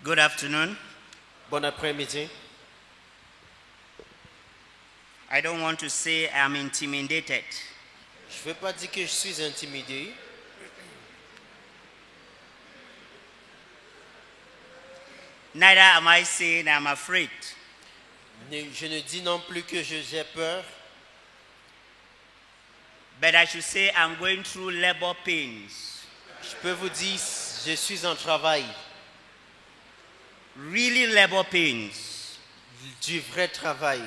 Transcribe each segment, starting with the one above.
Good afternoon. Bon après-midi. I don't want to say I'm intimidated. Je ne veux pas dire que je suis intimidé. Neither am I saying I'm afraid. Je ne dis non plus que j'ai peur. But I should say I'm going through labor pains. Je peux vous dire, je suis en travail. Really labor pains. Du vrai travail.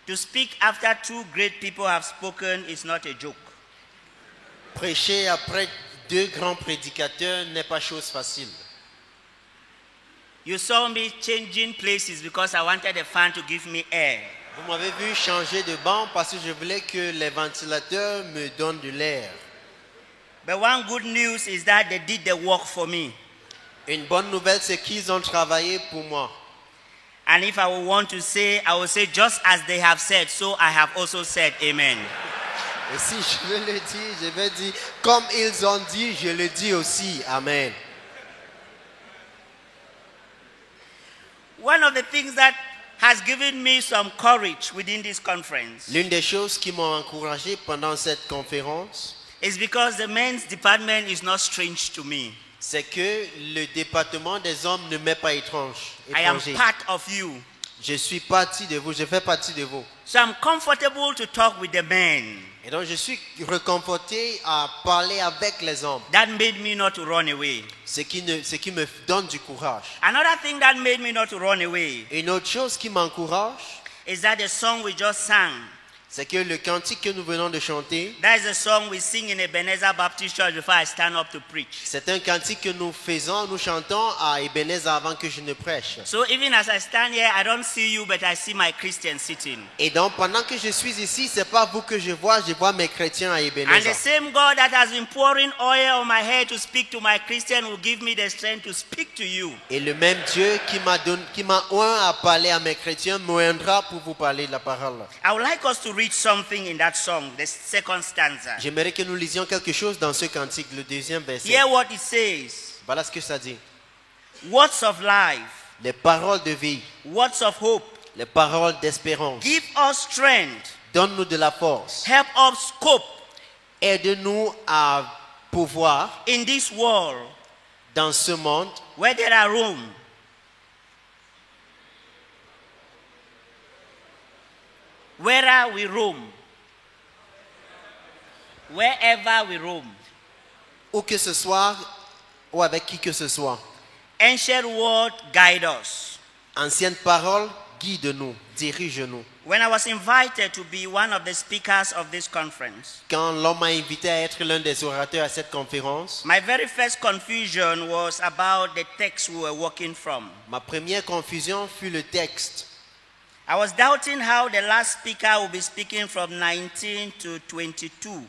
To speak after two great people have spoken is not a joke. Prêcher après deux grands prédicateurs n'est pas chose facile. You saw me changing places because I wanted the fan to give me air. Vous m'avez vu changer de banc parce que je voulais que les ventilateurs me donnent de l'air. But one good news is that they did the work for me. Une bonne nouvelle, c'est qu'ils ont travaillé pour moi. And if I would want to say, I will say just as they have said, so I have also said amen. Et si je veux le dire, je vais dire, comme ils ont dit, je le dis aussi. Amen. One of the things that has given me some courage within this conference L'une des choses qui m'ont encouragé pendant cette conférence, is because the men's department is not strange to me. c'est que le département des hommes ne m'est pas étranger. I am part of you. Je suis partie de vous, je fais partie de vous. So I'm comfortable to talk with the men. Et donc je suis réconforté à parler avec les hommes. That made me not to run away. Ce qui me donne du courage. Another thing that made me not to run away Une autre chose qui m'encourage, is that the song we just sang, c'est que le cantique que nous venons de chanter, that is a song we sing in Ebenezer Baptist Church before I stand up to preach. c'est un cantique que nous chantons à Ebenezer avant que je ne prêche. So even as I stand here, I don't see you, but I see my Christians sitting. Et donc pendant que je suis ici, c'est pas vous que je vois mes chrétiens à And the Ebenezer. same God that has been pouring oil on my head to speak to my Christian will give me the strength to speak to you. Et le même Dieu qui m'a oint à parler à mes chrétiens m'oindra pour vous parler de la parole. I would like us to read something in that song, the second stanza. J'aimerais que nous lisions quelque chose dans ce cantique, le deuxième verset. Hear what it says. Voilà ce que ça dit. Words of life, Les paroles de vie, words of hope. les paroles d'espérance. Give us strength. Donne-nous de la force. Help us cope Aide-nous à pouvoir, in this world dans ce monde, where there are room. Wherever we roam, wherever we roam, où que ce soit, ou avec qui que ce soit. ancient word guide us. Ancienne parole, guide-nous, dirige-nous. When I was invited to be one of the speakers of this conference, Quand l'homme m'a invité à être l'un des orateurs à cette conférence, my very first confusion was about the text we were working from. ma première confusion fut le texte. I was doubting how the last speaker will be speaking from 19 to 22.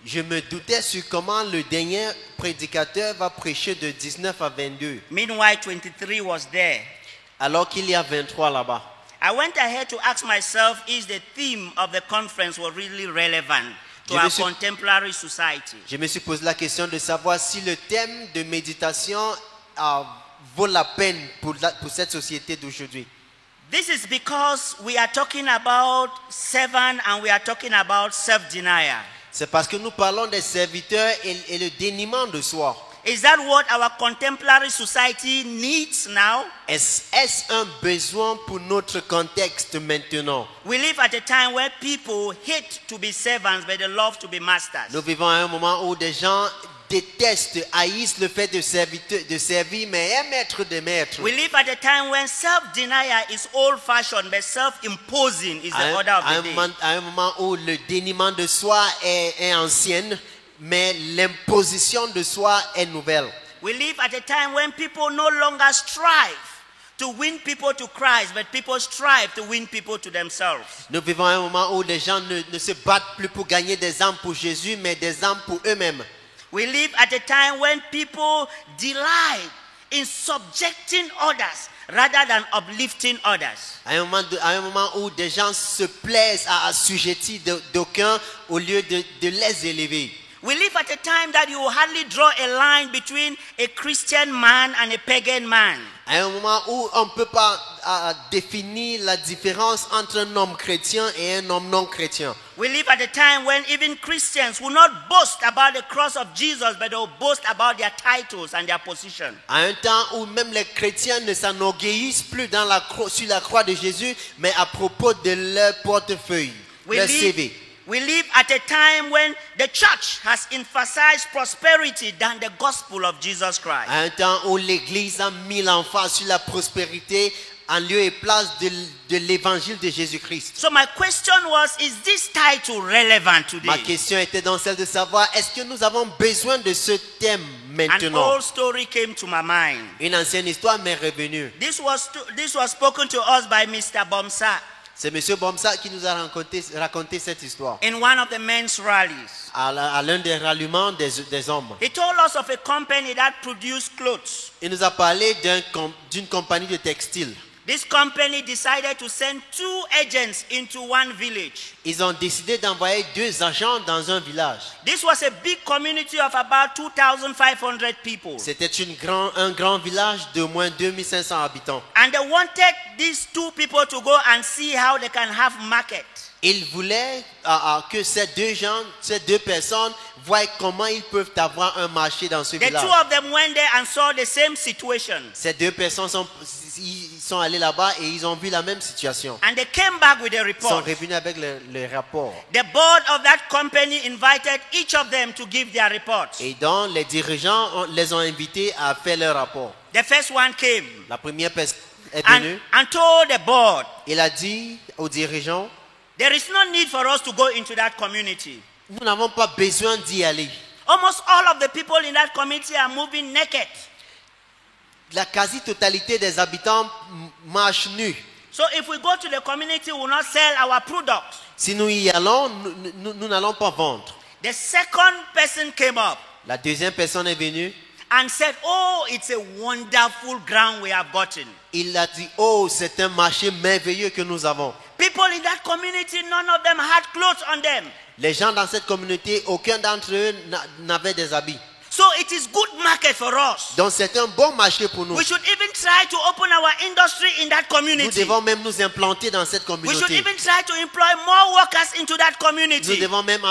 Je me doutais sur comment le dernier prédicateur va prêcher de 19 à 22, Meanwhile, 23 was there. alors qu'il y a 23 là-bas. I went ahead to ask myself, is the theme of the conference was really relevant to Je me our suis- contemporary society? Je me suis posé la question de savoir si le thème de méditation vaut la peine pour cette société d'aujourd'hui. This is because we are talking about servant and we are talking about self-denial. C'est parce que nous parlons des serviteurs et le déniement de soi. Is that what our contemporary society needs now? Est-ce un besoin pour notre contexte maintenant? We live at a time where people hate to be servants but they love to be masters. Nous vivons à un moment où des gens détestent, haïssent le fait de servir, mais aiment être des maîtres. We live at a time when self-denial is old-fashioned but self-imposing is the order of the day. À un moment où le déniement de soi est ancienne, mais l'imposition de soi est nouvelle. We live at a time when people no longer strive to win people to Christ, but people strive to win people to themselves. Nous vivons à un moment où les gens ne se battent plus pour gagner des âmes pour Jésus, mais des âmes pour eux-mêmes. We live at a time when people delight in subjecting others rather than uplifting others. À un moment où des gens se plaisent à assujettir d'aucuns au lieu de les élever. We live at a time that you hardly draw a line between a Christian man and a pagan man. À un moment où on ne peut pas définir la différence entre un homme chrétien et un homme non chrétien. We live at a time when even Christians will not boast about the cross of Jesus, but they will boast about their titles and their position. À un temps où même les chrétiens ne s'enorgueillissent plus sur la croix de Jésus, mais à propos de leur portefeuille, leur CV. We live at a time when the church has emphasized prosperity than the gospel of Jesus Christ. À un temps où l'Église a mis l'emphase sur la prospérité en lieu et place de l'évangile de Jésus-Christ. So my question was, is this title relevant today? Ma question était donc celle de savoir, est-ce que nous avons besoin de ce thème An maintenant? old story came to my mind. Une ancienne histoire m'est revenue. This was spoken to us by Mr. Bomsa C'est M. Bomsa qui nous a raconté cette histoire in one of the men's rallies. à l'un des ralliements des hommes. He told us of a company that produced clothes. Il nous a parlé d'une compagnie de textile. This company decided to send 2 agents into one village. Ils ont décidé d'envoyer 2 agents dans un village. This was a big community of about 2,500 people. C'était un grand village de moins 2500 habitants. And they wanted these 2 people to go and see how they can have market. Ils voulaient que ces 2 personnes voient comment ils peuvent avoir un marché dans ce The village. 2 of them went there and saw the same situation. Ces 2 personnes sont allées là-bas et ils ont vu la même situation. And they came back with a Ils sont report. revenus avec le rapport. The board of that company invited each of them to give their reports. Et donc les dirigeants les ont invités à faire leur rapport. The first one came La première personne est venue. and told the board, Il a dit aux dirigeants, there is no need for us to go into that community. nous n'avons pas besoin d'y aller. Almost all of the people in that community are moving naked. La quasi-totalité des habitants marchent nus. So if we go to the community, we will not sell our products. Si nous y allons, nous n'allons pas vendre. The second person came up La deuxième personne est venue. and said, oh, it's a wonderful ground we have gotten. Il a dit, oh, c'est un marché merveilleux que nous avons. People in that community, none of them had clothes on them. Les gens dans cette communauté, aucun d'entre eux n'avait des habits. So it is good market for us. Donc c'est un bon marché pour nous. We should even try to open our industry in that Nous community. devons même nous implanter dans cette We should communauté. even try to employ more workers into that Nous community. devons même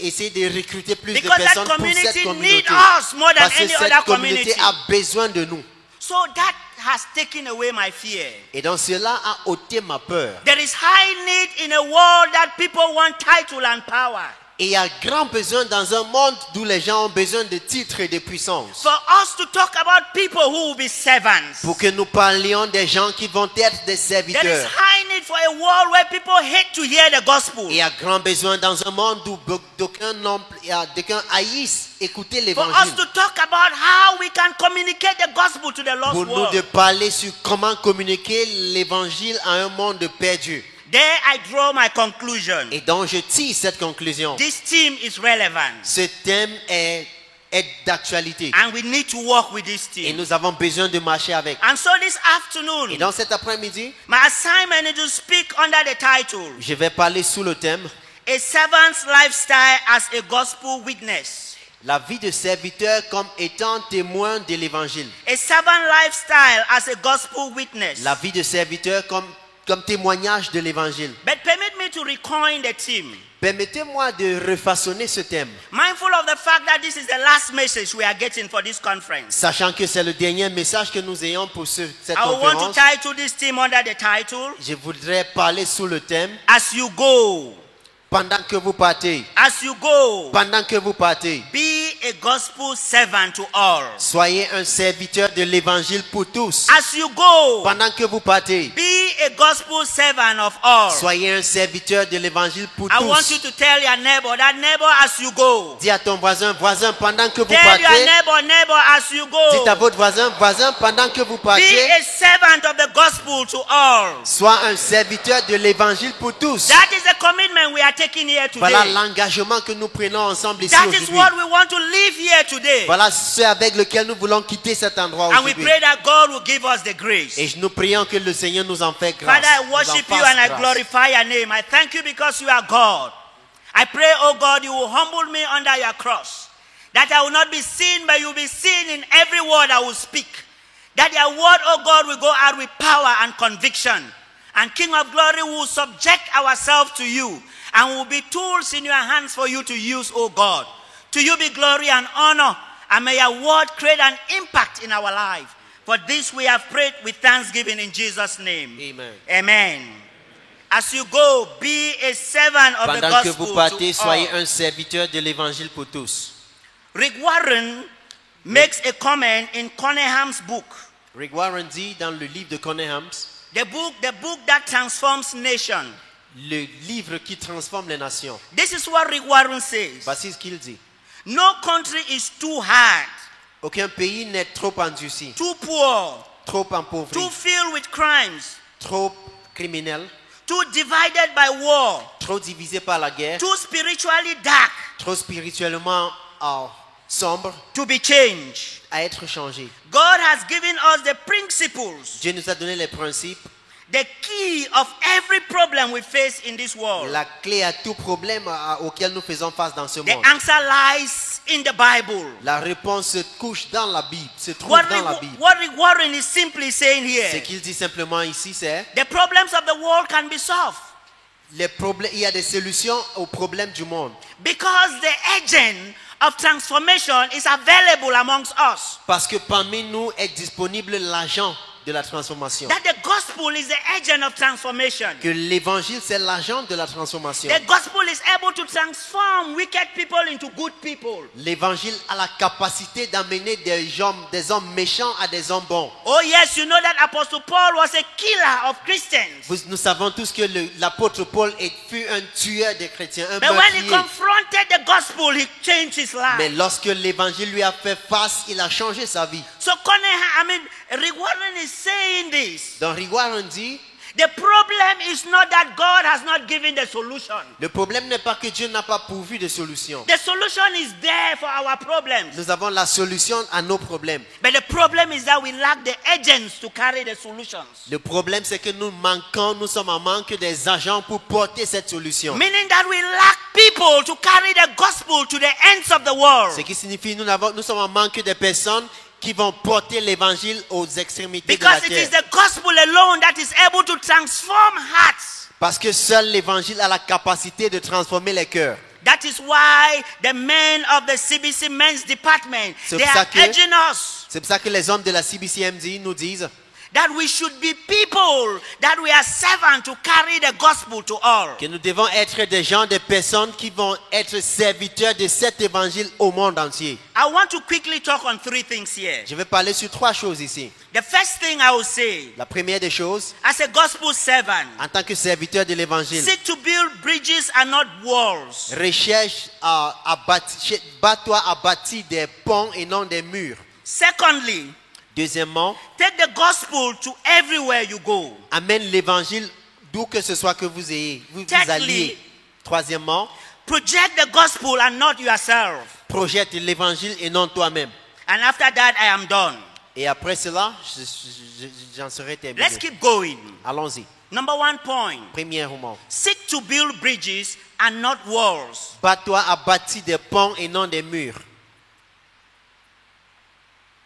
essayer de recruter plus de Because that personnes pour cette community communauté. need us more than Parce que any cette other communauté community. a besoin de nous. So that has taken away my fear. Et donc cela a ôté ma peur. There is high need in a world that people want title and power. Et il y a grand besoin dans un monde où les gens ont besoin de titres et de puissance. For us to talk about people who will be servants. Pour que nous parlions des gens qui vont être des There is serviteurs. high need for a world where people hate to hear the gospel. Et il y a grand besoin dans un monde où d'aucuns haïssent écouter For us l'évangile. to talk about how we can communicate the gospel to the lost Pour nous world. de parler sur comment communiquer l'évangile à un monde perdu. There I draw my conclusion. Et donc je tire cette conclusion. This theme is relevant. Ce thème est d'actualité. And we need to work with this Et theme. nous avons besoin de marcher avec. And so this Et afternoon, donc cet après-midi, my assignment is to speak under the title, je vais parler sous le thème A Servant's Lifestyle as a Gospel Witness. la vie de serviteur comme étant témoin de l'évangile. A servant lifestyle as a gospel witness. La vie de serviteur comme témoignage de l'évangile. But permit me to recoin the theme. Permettez-moi de refaçonner ce thème, Mindful of the fact that this is the last message we are getting for this conference. sachant que c'est le dernier message que nous ayons pour cette I want to conférence. title this theme under the title, Je voudrais parler sous le thème As You Go. pendant que vous partez. As you go, Pendant que vous partez, be a gospel servant to all. soyez un serviteur de l'évangile pour tous. As you go, Pendant que vous partez, be a gospel servant of all. soyez un serviteur de l'évangile pour I want you tous. to tell your neighbor, as you go. Dis à ton voisin, pendant que vous Tell your partez, neighbor, as you dites à go. votre voisin, pendant que vous Be partez, a servant of the gospel to all. sois un serviteur de l'évangile pour tous. That is the commitment we are taking here Voilà today. l'engagement que nous prenons ensemble ici That is aujourd'hui. what we want to live here today. Voilà ce avec lequel nous voulons quitter cet endroit And we aujourd'hui. pray that God will give us the grace. Et nous prions que le Seigneur nous en fait grâce. Father, I nous en worship you fasse and I grâce. glorify your name. I thank you because you are God. I pray, oh God, you will humble me under your cross. That I will not be seen, but you will be seen in every word I will speak. That your word, oh God, will go out with power and conviction. And King of glory, will subject ourselves to you. And will be tools in your hands for you to use, oh God. To you be glory and honor. And may your word create an impact in our life. For this we have prayed with thanksgiving in Jesus' name. Amen. Amen. As you go, be a servant of the Pendant que gospel vous partez, to soyez all. un serviteur de l'évangile pour tous. Rick Warren makes a comment in Coneyham's book. Rick Warren dit dans le livre de Coneyham's, The book that transforms nation. le livre qui transforme les nations. This is what Rick Warren says. Voici ce qu'il dit. No country is too hard, Aucun pays n'est trop endurci, too poor, trop appauvri, too filled with crimes, trop criminel, too divided by war, trop divisé par la guerre, too spiritually dark trop spirituellement sombre, to be changed. à être changé. God has given us the principles, Dieu nous a donné les principes, the key of every problem we face in this world. la clé à tout problème auquel nous faisons face dans ce The monde. answer lies in the Bible. La réponse se couche dans la Bible, se trouve What dans la Bible. Rick Warren is simply saying Ce here, qu'il dit simplement ici, c'est the problems of the world can be solved les problèmes. Il y a des solutions aux problèmes du monde because the agent of transformation is available amongst us. parce que parmi nous est disponible l'agent de la transformation. That the gospel is the agent of transformation. Que l'évangile c'est l'agent de la transformation. The gospel is able to transform wicked people into good people. L'évangile a la capacité d'amener des hommes méchants à des hommes bons. Oh yes, you know that Apostle Paul was a killer of Christians. Nous savons tous que l'apôtre Paul fut un tueur des chrétiens, un But when he meurtrier. confronted the gospel, he changed his Mais life. lorsque l'évangile lui a fait face, il a changé sa vie. So Rick Warren is saying this. Donc Rick Warren dit, The problem is not that God has not given the solution. le problème n'est pas que Dieu n'a pas pourvu de solution. The solution is there for our problems. Nous avons la solution à nos problèmes. But the problem is that we lack the agents to carry the solutions. Le problème c'est que nous sommes en manque des agents pour porter cette solution. Meaning that we lack people to carry the gospel to the ends of the world. Ce qui signifie nous sommes en manque de personnes qui vont porter l'évangile aux extrémités de Because la it is terre. the gospel alone that is able to transform hearts. Parce que seul l'évangile a la capacité de transformer les cœurs. That is why the men of the CBC men's department, C'est they pour ça are que- urging us C'est pour ça que les hommes de la CBCMD nous disent that we should be people, that we are servants to carry the gospel to all. que nous devons être des gens, des personnes qui vont être serviteurs de cet évangile au monde entier. I want to quickly talk on three things here. Je vais parler sur 3 choses ici. The first thing I will say, La première des choses, as a gospel servant, en tant que serviteur de l'évangile, seek to build bridges and not walls. recherche bats-toi à bâtir des ponts et non des murs. Secondly, Deuxièmement, take the gospel to everywhere you go. amène l'évangile d'où que ce soit que vous Thirdly, alliez. Troisièmement, project the gospel and not yourself. projette l'évangile et non toi-même. And after that, I am done. Et après cela, j'en serai terminé. Let's keep going. Allons-y. Number one point, Premièrement, seek to build bridges and not walls. bats-toi à bâtir des ponts et non des murs.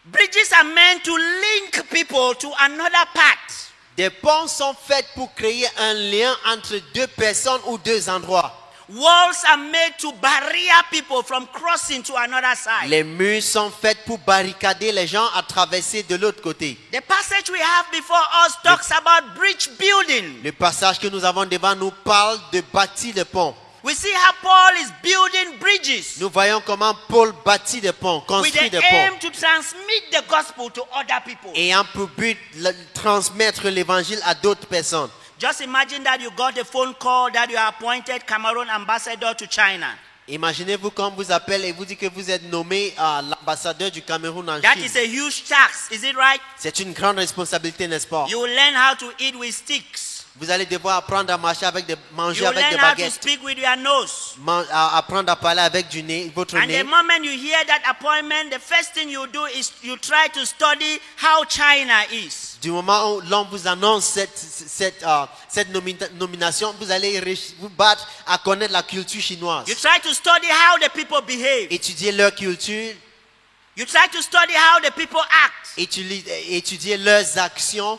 Bridges are meant to link people to another path. Des ponts sont faits pour créer un lien entre deux personnes ou deux endroits. Walls are made to barrier people from crossing to another side. Les murs sont faits pour barricader les gens à traverser de l'autre côté. The passage we have before us talks about bridge building. Le passage que nous avons devant nous parle de bâtir des ponts. We see how Paul is building bridges Nous voyons comment Paul bâtit des ponts, with construit the des aim ponts. to transmit the gospel to other people. Ayant pour but de transmettre l'évangile à d'autres personnes. Just imagine that you got a phone call that you are appointed Cameroon ambassador to China. Imaginez-vous quand on vous appelle et vous dit que vous êtes nommé l'ambassadeur du Cameroun en That Chine. is a huge task, is it right? C'est une grande responsabilité, n'est-ce pas? You will learn how to eat with sticks. Vous allez devoir apprendre à manger avec manger You will avec des learn how to baguettes. speak with your nose. Apprendre à parler avec du nez, votre And nez. the moment you hear that appointment, the first thing you do is you try to study how China is. Du moment où l'on vous annonce cette nomination, vous allez vous battre à connaître la culture chinoise. You try to study how the people behave. Étudier leur culture, You try to study how the people act. étudier leurs actions.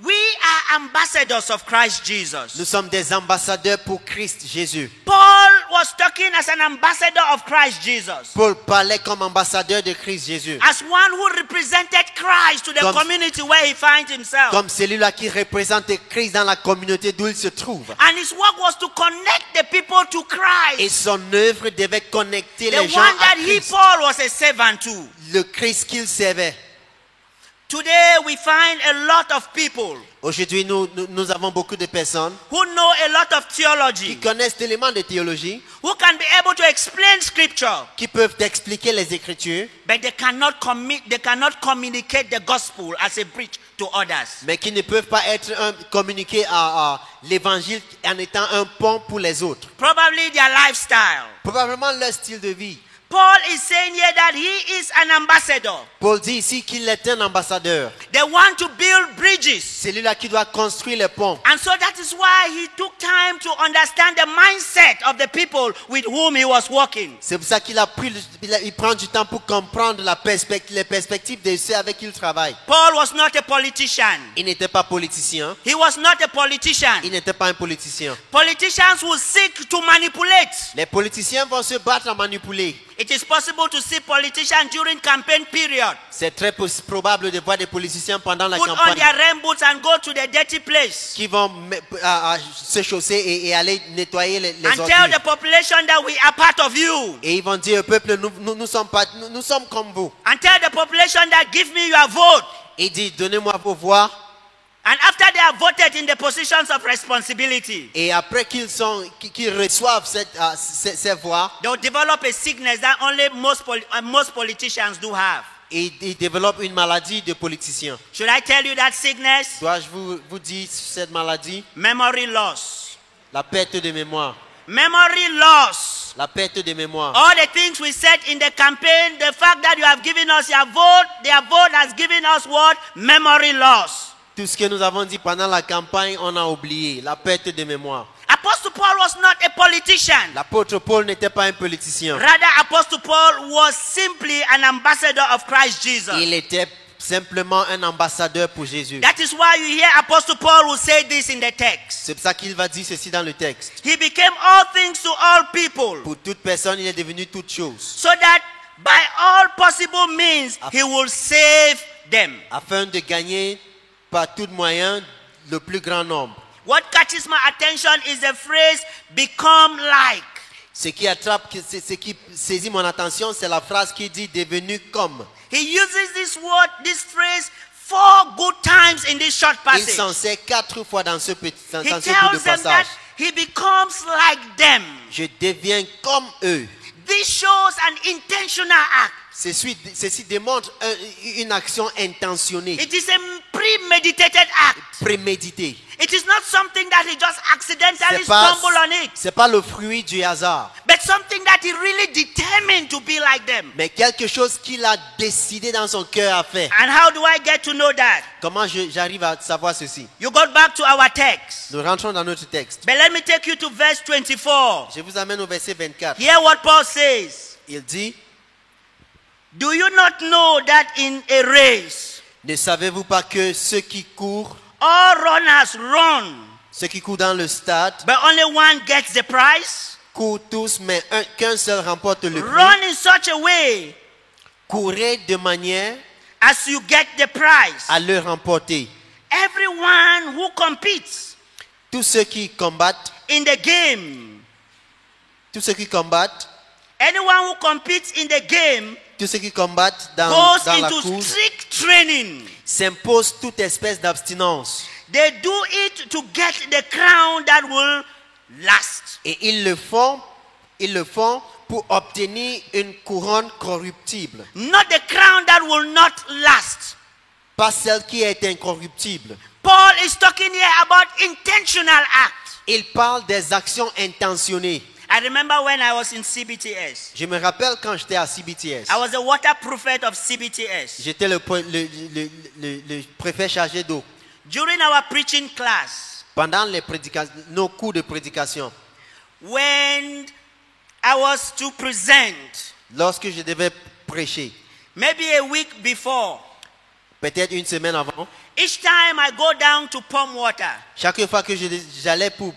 We are ambassadors of Christ Jesus. Nous sommes des ambassadeurs pour Christ Jésus. Paul was talking as an ambassador of Christ Jesus. Paul parlait comme ambassadeur de Christ Jésus. As one who represented Christ to the community where he finds himself. Comme celui-là qui représente Christ dans la communauté d'où il se trouve. And his work was to connect the people to Christ. Et son œuvre devait connecter les The gens one à that he, Christ. Paul, was a servant to. Le Christ qu'il servait. Today we find a lot of people Aujourd'hui, nous avons beaucoup de personnes who know a lot of qui theology, connaissent l'élément de théologie, who can be able to explain scripture, qui peuvent expliquer les Écritures, but they cannot communicate the gospel as a bridge to others. mais qui ne peuvent pas communiquer à l'évangile en étant un pont pour les autres. Probably their lifestyle. Probablement leur style de vie. Paul is saying here that he is an ambassador. Paul dit ici qu'il est un ambassadeur. They want to build bridges. C'est lui-là qui doit construire les ponts. And so that is why he took time to understand the mindset of the people with whom he was working. C'est pour ça qu'il il prend du temps pour comprendre les perspectives de ceux avec qui il travaille. Paul was not a politician. Il n'était pas politicien. He was not a politician. Il n'était pas un politicien. Politicians will seek to manipulate. Les politiciens vont se battre à manipuler. It is possible to see politicians during campaign period. C'est très probable de voir des politiciens pendant la Put on campagne their rain boots and go to the dirty place. qui vont se chausser et aller nettoyer les And tell ordures. the population that we are part of you. Et ils vont dire au peuple, nous sommes comme vous. And tell the population that give me your vote. Et dit, donnez-moi vos voix. And after they have voted in the positions of responsibility, Et après qu'ils reçoivent ces voix, they will develop a sickness that only most politicians do have. et ils développent une maladie de politicien. Should I tell you that sickness? Dois-je vous dire cette maladie? Memory loss. La perte de mémoire. Memory loss. La perte de mémoire. All the things we said in the campaign, the fact that you have given us your vote, their vote has given us what? Memory loss. Tout ce que nous avons dit pendant la campagne, on a oublié. La perte de mémoire. Apostle Paul was not a politician. L'apôtre Paul n'était pas un politicien. Rather, Apostle Paul was simply an ambassador of Christ Jesus. Il était simplement un ambassadeur pour Jésus. That is why you hear Apostle Paul will say this in the text. C'est pour ça qu'il va dire ceci dans le texte. He became all things to all people, Pour toute personne, il est devenu toute chose. so that by all possible means he will save them. Afin de gagner par tout moyen le plus grand nombre. What catches my attention is the phrase "become like." Ce qui saisit mon attention, c'est la phrase qui dit devenu comme. He uses this phrase 4 good times in this short Il passage. s'en sert 4 fois dans ce He bout de tells them that passage. he becomes like them. Je deviens comme eux. This shows an intentional act. Ceci démontre une action intentionnée, It is a premeditated act. préméditée. It is not something that he just accidentally stumbled on it, C'est pas le fruit du hasard, but something that he really determined to be like them. mais quelque chose qu'il a décidé dans son cœur à faire. And how do I get to know that? Comment j'arrive à savoir ceci? You go back to our text. Nous rentrons dans notre texte. But let me take you to verse 24. Je vous amène au verset 24. Hear what Paul says. Il dit, Do you not know that in a race, ne savez-vous pas que ceux qui courent all runners run, dans le stade, but only one gets the prize? courent tous, mais qu'un seul remporte le prix? Run in such a way Courez de manière as you get the prize. à le remporter. Everyone who competes Tous ceux qui combattent, in the game, anyone who competes in the game tous ceux qui combattent dans goes la into course strict training. s'imposent toute espèce d'abstinence. They do it to get the crown that will last. Et ils le font pour obtenir une couronne corruptible. Not the crown that will not last. Pas celle qui est incorruptible. Paul is talking here about intentional acts. Il parle des actions intentionnées. I remember when I was in CBTS. Je me rappelle quand j'étais à CBTS. I was the water prefect of CBTS. J'étais le préfet chargé d'eau. During our preaching class, Pendant nos cours de prédication, when I was to present, lorsque je devais prêcher, maybe a week before, peut-être une semaine avant, each time I go down to pump water, chaque fois que j'allais pour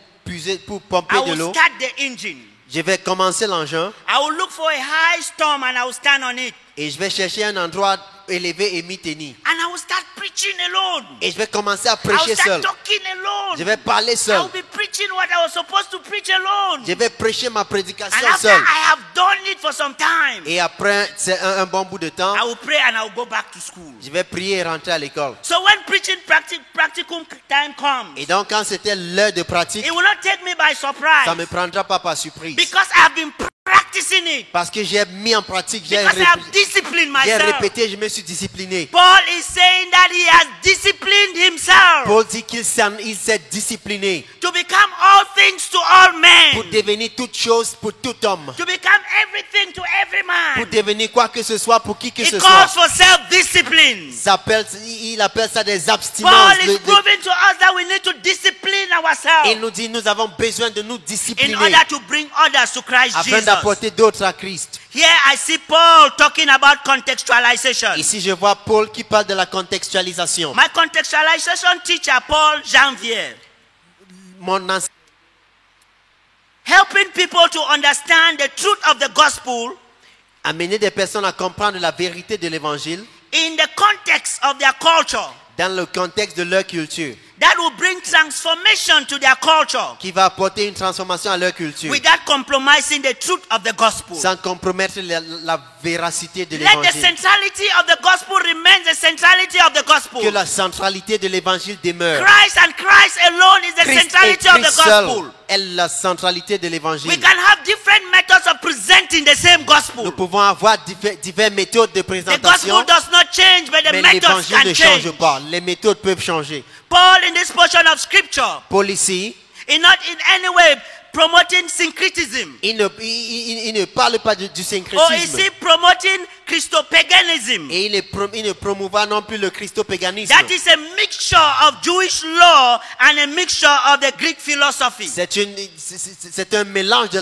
pomper I de will l'eau, start the engine. je vais commencer l'engin I will look for a high storm and I will stand on it. et je vais chercher un endroit élevé et m'y tenir. And I will start preaching alone. Et je vais commencer à I prêcher will start seul. talking alone. Je vais parler I seul. will be preaching what I was supposed to preach alone. Je vais prêcher ma And prédication after seul. I have done it for some time, Et après c'est un bon bout de temps, I will pray and I will go back to school. je vais prier et rentrer à l'école. So when preaching practicum time comes, Et donc quand c'était l'heure de pratique, it will not take me by ça surprise ne me prendra pas par surprise. because I have been practicing it. Parce que j'ai mis en pratique, j'ai Because I have disciplined myself. répété, je me suis discipliné. Paul is saying that he has disciplined himself Paul dit qu'il s'est discipliné to become all things to all pour men, devenir toute chose pour tout homme. to become everything to every Pour man. devenir quoi que ce soit pour qui que He ce calls soit. for self-discipline. Il appelle ça des Paul abstinences. is proving to us that we need to discipline Il ourselves nous dit nous avons besoin de nous in discipliner order to bring others to Christ afin Jesus. d'apporter d'autres à Christ. Here I see Paul talking about contextualization. Ici je vois Paul qui parle de la contextualisation. My contextualization teacher, Paul Janvier, Mon ancien helping people to understand the truth of the gospel amener des personnes à comprendre la vérité de l'évangile in the context of their culture dans le contexte de leur culture, that will bring transformation to their culture qui va apporter une transformation à leur culture, without compromising the truth of the gospel. sans compromettre la véracité de Let the l'évangile. centrality of the gospel remain the centrality of the gospel. Que la centralité de l'évangile demeure. Christ and Christ alone is the Christ et centrality of the Christ seul gospel. est la centralité de l'évangile. We can have different methods of presenting the same gospel. Nous pouvons avoir diverses méthodes de The présentation, gospel does not change, but the mais methods l'évangile can ne change. change pas. Les méthodes peuvent changer. Paul, in this portion of scripture, Paul ici, is not in any way promoting syncretism. il ne parle pas du Or is syncrétisme. he promoting Christopaganism? Et il ne promouvoit non plus le christopéganisme. That is a mixture of Jewish law and a mixture of the Greek philosophy. C'est un mélange de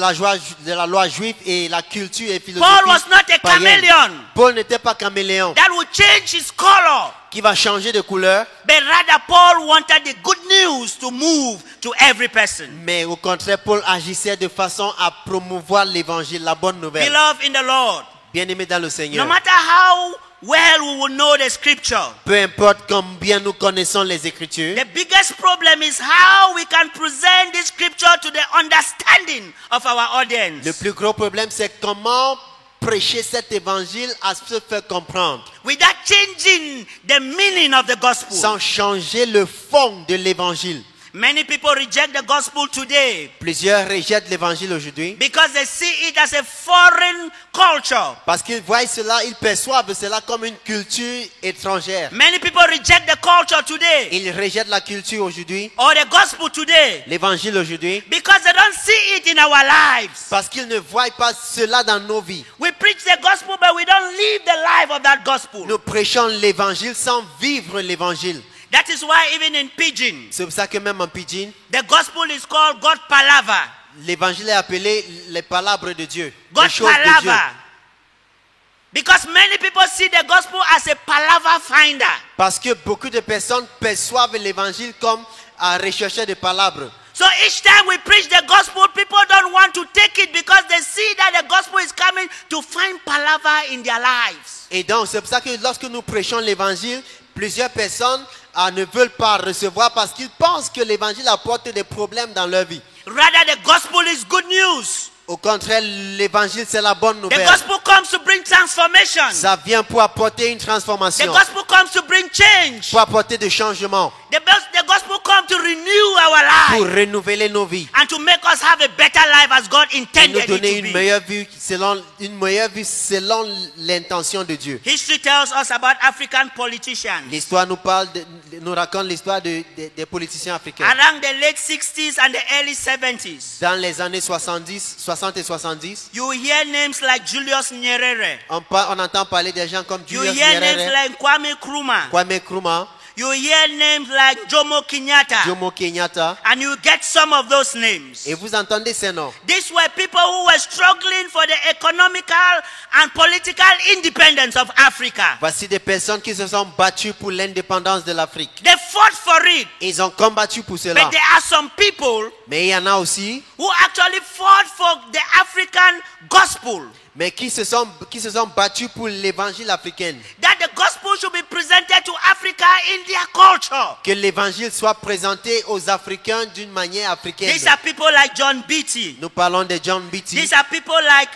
la loi juive et la culture et philosophie Paul was not a païenne. chameleon Paul n'était pas caméléon that would change his color. qui va changer de couleur, But rather, Paul wanted the good news to move to every person. mais au contraire, Paul agissait de façon à promouvoir l'évangile, la bonne nouvelle. Beloved in the Lord, Bien-aimés dans le no Seigneur, matter how well we will know the scripture, peu importe combien nous connaissons les Écritures, the biggest problem is how we can present this scripture to the understanding of our audience. le plus gros problème, c'est comment prêcher cet évangile à se faire comprendre, Without changing the meaning of the gospel. sans changer le fond de l'évangile. Many people reject the gospel today Plusieurs rejettent l'évangile aujourd'hui because they see it as a foreign culture. parce qu'ils voient cela, ils perçoivent cela comme une culture étrangère. Many people reject the culture today Ils rejettent la culture aujourd'hui, or the gospel today l'évangile aujourd'hui, because they don't see it in our lives. parce qu'ils ne voient pas cela dans nos vies. We preach the gospel, but we don't live the life of that gospel. Nous prêchons l'évangile sans vivre l'évangile. That is why even in Pidgin, C'est pour ça que même en Pidgin, the gospel is called God Palava. l'évangile est appelé les palabres de Dieu, God les choses de Dieu. Palava. Because many people see the gospel as a palava finder. Parce que beaucoup de personnes perçoivent l'évangile comme à rechercher des palabres. So each time we preach the gospel, people don't want to take it because they see that the gospel is coming to find palava in their lives. Et donc, c'est pour ça que lorsque nous prêchons l'évangile, plusieurs personnes ne veulent pas recevoir parce qu'ils pensent que l'évangile apporte des problèmes dans leur vie. Rather, the gospel is good news. Au contraire, l'évangile, c'est la bonne The nouvelle. gospel comes to bring transformation. Ça vient pour apporter une The transformation, gospel comes to bring change. pour apporter des changements, The gospel comes to renew our pour life renouveler nos vies and to make us have a better life as God et nous intended it donner to une be. meilleure vue selon l'intention de Dieu. History tells us about African politicians. L'histoire nous raconte l'histoire des politiciens africains. Around the late 60s and the early 70s, Dans les années 60 et 70, you hear names like Julius Nyerere. on entend parler des gens comme You Julius hear names Nyerere, like Kwame Nkrumah. Kwame Nkrumah, You hear names like Jomo Kenyatta. Jomo Kenyatta, And you get some of those names. et vous entendez ces noms. These were people who were struggling for the economical and political independence of Africa. Voici des personnes qui se sont battues pour l'indépendance de l'Afrique. They fought for it. Ils ont combattu pour cela. But there are some people Mais il y en a aussi, who actually fought for the African gospel. mais qui se sont battus pour l'évangile africain. That the gospel should be presented to Africa in their culture. Que l'évangile soit présenté aux Africains d'une manière africaine. These are people like John Beatty. Nous parlons de John Beatty, These are people like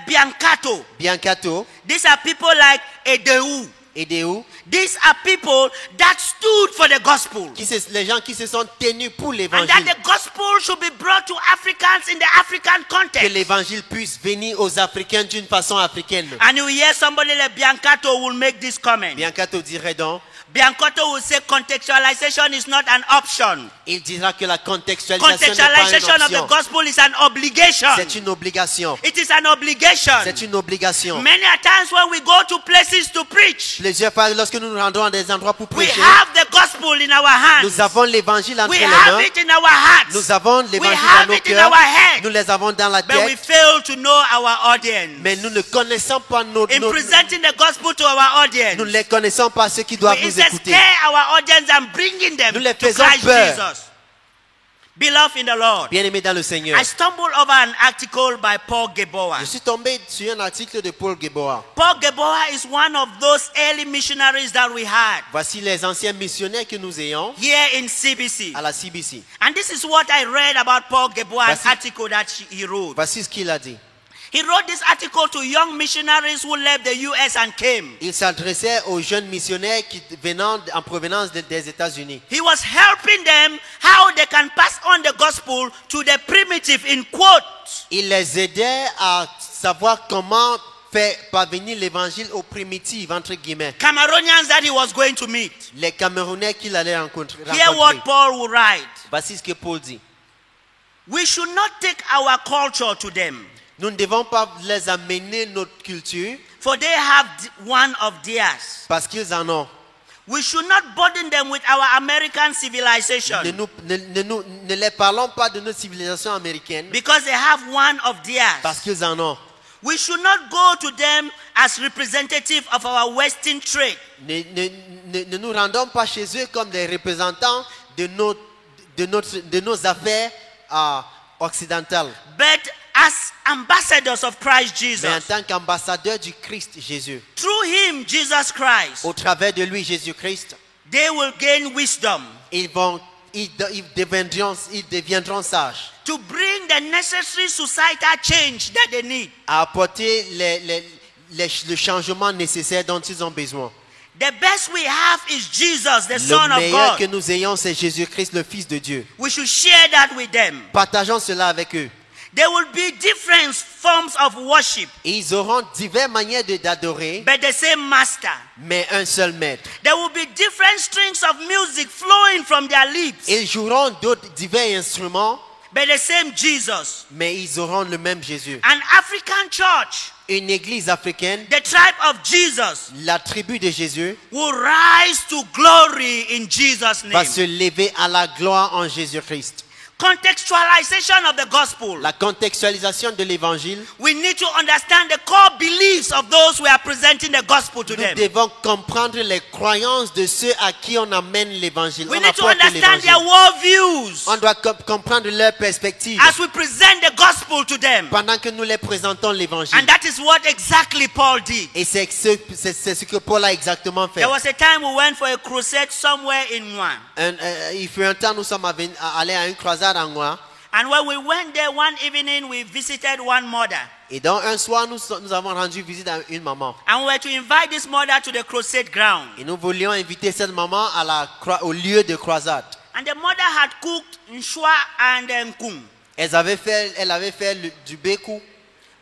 Biancato. Biancato, These are people like Edeu. Edeu, These are people that stood for the gospel. les gens qui se sont tenus pour And that l'évangile. the gospel should be brought to Africans in the African Que context. l'évangile puisse venir aux Africains d'une façon africaine. And you hear somebody like Biancato will make this comment. Biancato dirait donc, Biancato will say contextualization is not an option. il dira que la contextualisation n'est Contextualization pas of une the option. gospel is an obligation. C'est une obligation. It is an obligation. C'est une obligation. Many a times when we go to places to preach, Plusieurs fois, lorsque nous nous rendons à des endroits pour we prêcher, have the gospel in our hands. nous avons l'évangile entre We les have mains. it in our hearts. Nous avons We l'évangile have dans nos it in cœurs. our head. Nous les avons dans la But we tête. fail to know our audience. Mais nous ne connaissons pas In presenting the gospel to our audience, nous ne les connaissons pas ceux qui doivent we nous instead écouter. scare our audience and bringing them Nous les to faisons Christ peur. Jesus. Beloved in the Lord, Bien-aimés dans le Seigneur. I stumbled over an article by Paul Geboa. Je suis tombé sur un article de Paul Geboa. Paul Geboa is one of those early missionaries that we had Voici les anciens missionnaires que nous ayons here in CBC. à la CBC. And this is what I read about Paul Geboa, an Voici- article that he wrote. Voici ce qu'il a dit. He wrote this article to young missionaries who left the US and came. Il s'adressait aux jeunes missionnaires en provenance des États-Unis. He was helping them how they can pass on the gospel to the primitive, in quotes. Il les aidait à savoir comment faire parvenir l'évangile aux primitifs, entre guillemets. Cameroonians that he was going to meet. Les Camerounais qu'il allait rencontrer. Hear what Paul would write. Voici ce que Paul dit. We should not take our culture to them, Nous ne devons pas les amener notre culture for they have one of theirs. parce qu'ils en ont. We should not burden them with our American civilization, Ne les parlons pas de notre civilisation américaine because they have one of parce theirs. qu'ils en ont. We should not go to them as representative of our Western trade, Ne nous rendons pas chez eux comme des représentants de nos affaires occidentales, but as ambassadors of Christ mais en Jesus. tant qu'ambassadeurs du Christ Jésus. Through him, Jesus Christ, Au travers de lui, Jésus-Christ, they will gain wisdom ils deviendront sages, to bring the necessary societal change that they need. à apporter le changement nécessaire dont ils ont besoin. The best we have is Jesus, the Son Le of meilleur que God. nous ayons, c'est Jésus-Christ, le Fils de Dieu. We should share that with them. Partageons cela avec eux. There will be different forms of worship, Et ils auront diverses manières d'adorer, but the same master. mais un seul maître. There will be different strings of music flowing from their lips, Ils joueront d'autres divers instruments, but the same Jesus. mais ils auront le même Jésus. An African church, Une église africaine, the tribe of Jesus, la tribu de Jésus, will rise to glory in Jesus' va name. se lever à la gloire en Jésus-Christ. Contextualization of the gospel. La contextualisation de l'évangile, We need to understand the core beliefs of those we are presenting the gospel to nous them. devons comprendre les croyances de ceux à qui on amène l'évangile. We On need to apporte understand their l'évangile. worldviews On doit comprendre leur perspective as we present the gospel to them. pendant que nous les présentons l'évangile. And that is what exactly Paul did. Et c'est ce que Paul a exactement fait. There was a time we went for a crusade somewhere in Nwa. Il fut un temps, nous sommes allés à une croisade en Ngoa. And when we went there one evening, we visited one mother. Et donc un soir, nous avons rendu visite à une maman. And we were to invite this mother to the crusade ground. Et nous voulions inviter cette maman au lieu de croisade. And And the mother had cooked nshwa and nkung. Elle avait fait du békou.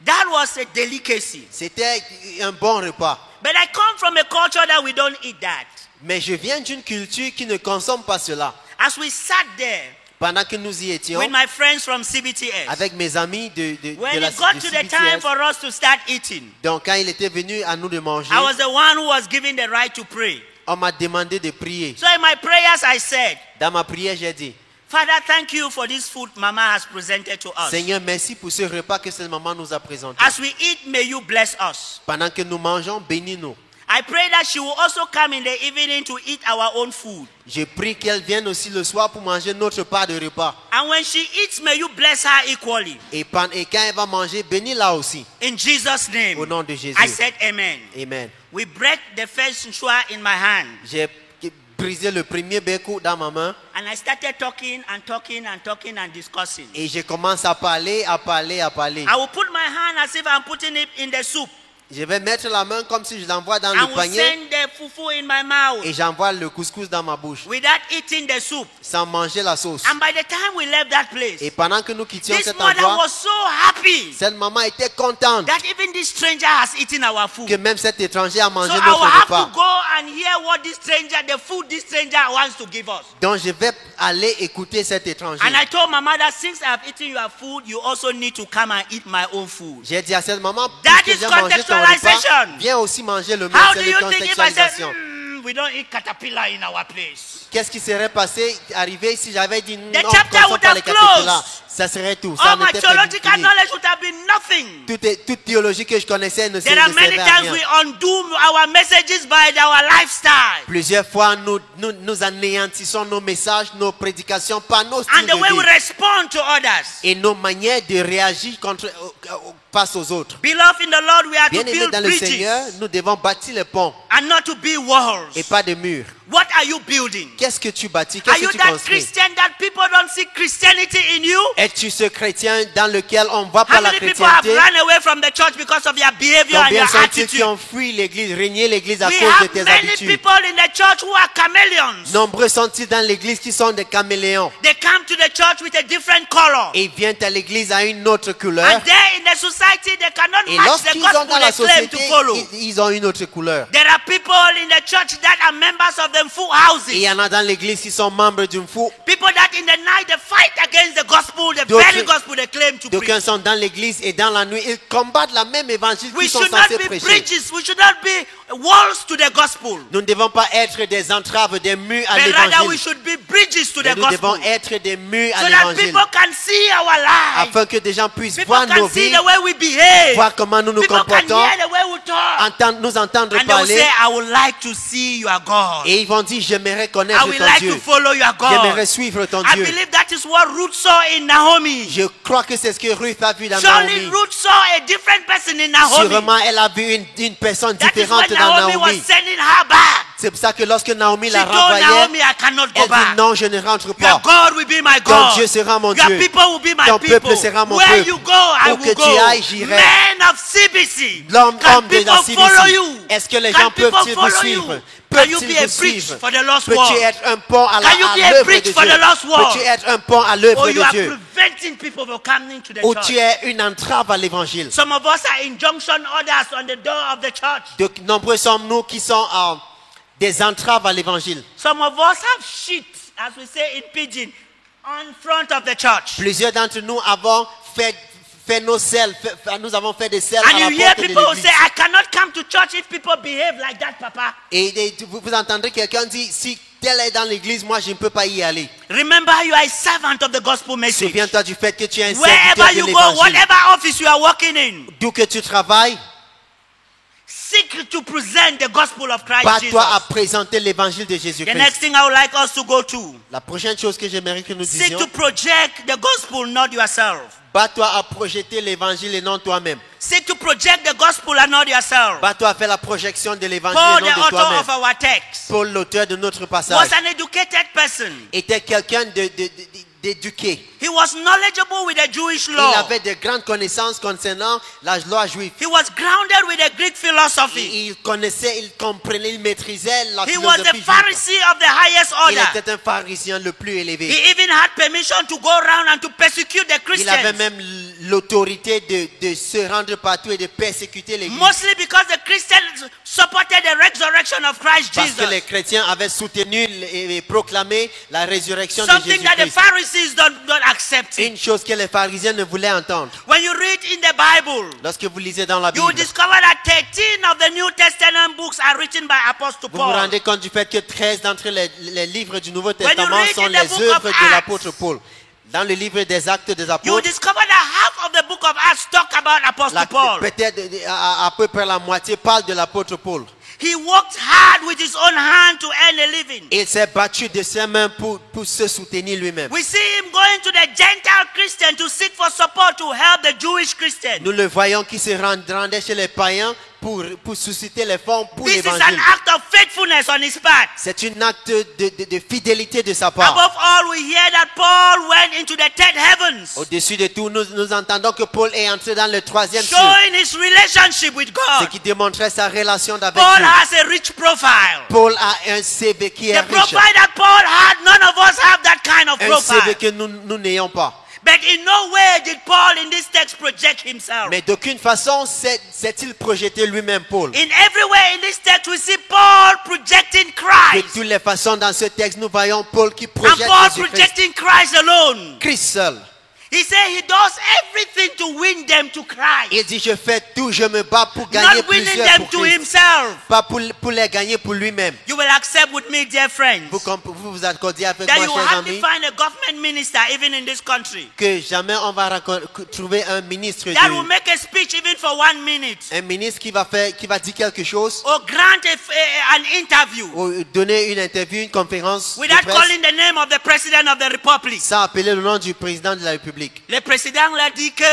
That was a delicacy. C'était un bon repas. But I come from a culture that we don't eat that. Mais je viens d'une culture qui ne consomme pas cela. As we sat there Pendant que nous y étions, with my friends from CBTS, avec mes amis de when la it got de to the time CBTS, for us to start eating, donc quand il était venu à nous de manger, I was the one who was given the right to pray. on m'a demandé de prier. So in my prayers I said, Dans ma prière, j'ai dit, Father, thank you for this food Mama has presented to us. Seigneur, merci pour ce repas que cette maman nous a présenté. As we eat, may you bless us. Pendant que nous mangeons, bénis-nous. I pray that she will also come in the evening to eat our own food. Je prie qu'elle vienne aussi le soir pour manger notre part de repas. And when she eats, may you bless her equally. Et quand elle va manger, bénis-la aussi. In Jesus' name. Au nom de Jésus. I said amen. Amen. We break the first nshwa in my hand. J'ai brisé le premier békou dans ma main. And I started talking and discussing. Et je commence à parler. I will put my hand as if I'm putting it in the soup. Je vais mettre la main comme si je l'envoie dans I le will panier. send the fufu in my mouth Et j'envoie le couscous dans ma bouche. without eating the soup. Sans manger la sauce. And by the time we left that place, Et pendant que nous quittions this cet mother endroit, was so happy cette maman était contente that even this stranger has eaten our food. que même cet étranger a So mangé I will notre have repas. to go and hear what the food this stranger wants to give us. Donc je vais aller écouter cet étranger. And I told my mother, since I have eaten your food, you also need to come and eat my own food. J'ai dit à cette maman, That puisque is j'ai mangé ton repas, contextualisation. viens aussi manger le mien. How C'est do une you think if I said, contextualisation. we don't eat caterpillar in our place? Qu'est-ce qui serait arrivé si j'avais dit non, The on chapter ne consomme would pas have les caterpillars? closed. Ça serait tout. Ça All my n'était pas theological fini. knowledge would have been nothing. Toute théologie que je connaissais ne There are servait many à times rien. we undo our messages by our lifestyle. Plusieurs fois, nous anéantissons nos messages, nos prédications par nos styles And the de way we vie respond to others. et nos manières de réagir face aux autres. Beloved in the Lord, we are to Bien-aimés build dans le Seigneur, bridges nous devons bâtir les ponts and not to build walls. et pas de murs. What are you building? Qu'est-ce que tu bâtis? Are Qu'est-ce you que tu that construis? Christian that people don't see Christianity in you? Es-tu ce chrétien dans lequel on voit pas How la many people have chrétienté? run away from the church because of your behavior and Combien your sont-ils qui attitude? ont fui l'église, régné l'église à We cause de have tes many habitudes? people in the church who are chameleons. Nombreux sont-ils dans l'église qui sont des caméléons They come to the church with a different color. et viennent à l'église à une autre couleur. And there in the society, they cannot Et match the lorsqu'ils sont gospel dans la they claim to société, follow. ils ont une autre couleur. There are people in the church that are members of the full Et il y houses. en a dans l'église qui sont membres d'une foule. People that in the night they fight against the gospel, the D'autres- very gospel they claim to D'aucuns preach. sont dans l'église et dans la nuit, ils combattent la même évangile We qu'ils sont should not censés be prêcher. bridges. We should not be walls to the gospel. Nous ne devons pas être des entraves, des murs à But rather we l'évangile. should be bridges to Mais the nous devons gospel. être des murs à So that l'évangile. people can see our lives. Afin que des gens puissent People voir nos can see vies, the way we behave. voir comment nous nous People can comportons, hear the way we talk. nous entendre And they will parler. say, I would like to see your God. Et ils vont dire, j'aimerais I connaître would ton like to Dieu. follow your God. J'aimerais suivre ton I Dieu. believe that is what Ruth saw in Naomi. Je crois que c'est ce que Ruth a vu dans Surely Naomi. Ruth saw a different person in Naomi. Sûrement, elle a vu une personne That is différente when dans Naomi was Naomi. sending her back. C'est pour ça que lorsque Naomi She la told renvoyait, Naomi, I cannot go elle dit back. non, je ne rentre Your pas. God will be my Ton God. Dieu sera mon Your Dieu. people will be my Ton people. peuple sera mon Where peuple. you go, I Où will que go. tu ailles, j'irai. Men of CBC. L'homme Can de la people follow CBC. you? Est-ce que les Can gens peuvent people vous follow suivre? you? Can you be Peuvent-ils a vous bridge suivre? for the lost world? Peux-tu être un pont à Can you be a l'œuvre de bridge Dieu? for the lost world? Peux-tu être un pont à l'œuvre Or de you are Dieu? preventing people from coming to the Ou church. tu es une entrave à l'évangile? Some of us are injunction orders on the door of the church. De nombreux sommes-nous qui sont des entraves à l'évangile. Some of us have shit, as we say in pidgin, on front of the church. Plusieurs d'entre nous avons fait nos selles, nous avons fait des selles à And la you hear porte de people who l'église. say, I cannot come to church if people behave like that, Papa. Et vous entendrez quelqu'un dire, si tel est dans l'église, moi je ne peux pas y aller. Remember, you are a servant of the gospel message. Souviens-toi du fait que tu es un Wherever serviteur de you go, l'évangile. whatever office you are working in, D'où que tu travailles, seek to present the gospel of Christ Jesus. bats-toi à présenter l'évangile de The Jésus-Christ. next thing I would like us to go to, La prochaine chose que j'aimerais que nous seek disions, to project the gospel, not yourself. bats-toi à projeter l'évangile et non toi-même. Seek to project the gospel and not yourself. Bats-toi à faire la projection de l'évangile Paul, et the non de author toi-même. of our text, Paul, l'auteur de notre was passage, an educated person. était quelqu'un d'éduquer. He was knowledgeable with the Jewish Il law. avait de grandes connaissances concernant la loi juive. He was grounded with the Greek philosophy. Il connaissait, il comprenait, il maîtrisait la He was philosophie the juive. Pharisee of the highest Il order. était un pharisien le plus élevé. He even had permission to go around and to persecute the Il avait Christians. même l'autorité de se rendre partout et de persécuter l'église. Mostly because the Christians supported the resurrection of Christ Parce que les Jesus. chrétiens avaient soutenu et proclamé la résurrection de Something that the Jésus-Christ. Pharisees don't accept. Une chose que les pharisiens ne voulaient entendre. When you read in the Bible, Lorsque vous lisez dans la you will Bible, discover that 13 of the New Testament books are written by Apostle vous vous Paul. rendez compte du fait que 13 d'entre les livres du Nouveau you Testament read sont in the les book œuvres of de Acts, l'apôtre Paul. Dans le livre des Actes des You will Apôtres, discover that half of the book of Acts talk about Apostle Paul. peut-être à peu près la moitié parle de l'apôtre Paul. He worked hard with his own hand to earn a living. Il s'est battu de ses mains pour se soutenir lui-même. We see him going to the Gentile Christian to seek for support to help the Jewish Christian. Nous le voyons qui se rendait chez les païens pour susciter les fonds pour This is an l'évangile. act of faithfulness on his part. C'est un acte de fidélité de sa part. Above all, we hear that Paul went into the third heavens, Au-dessus de tout, nous entendons que Paul est entré dans le troisième ciel, showing his relationship with ce God. qui démontrait sa relation avec Paul Dieu. has a rich profile. Paul a un CV qui est The riche, profile that Paul had, none of us have that kind of un CV profile. que nous n'ayons pas. But in no way did Paul in this text project himself. Mais d'aucune façon s'est-il projeté lui-même, Paul. In every way in this text we see Paul projecting De Christ. toutes les façons, dans ce texte, nous voyons Paul qui And projette Paul Jésus-Christ. projecting Christ alone. Christ seul. He said he does everything to win them to Christ. Il dit, je fais tout, je me bats pour gagner Not winning plusieurs them pour to Christ. himself. Pas pour les gagner pour lui-même. You will accept with me, dear friends, Vous accordiez avec that moi, you chers hardly amis, find a government minister even in this country que jamais on va trouver un ministre, that will make a speech even for 1 minute un ministre qui va dire quelque chose, or grant an interview ou donner une interview, une conférence de without presse, calling the name of the president of the republic. sans appeler le nom du président de la République. Le président l'a dit que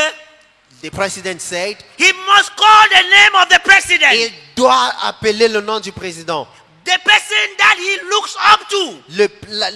The president said, he must call the name of the president. il doit appeler le nom du président. The person that he looks up to.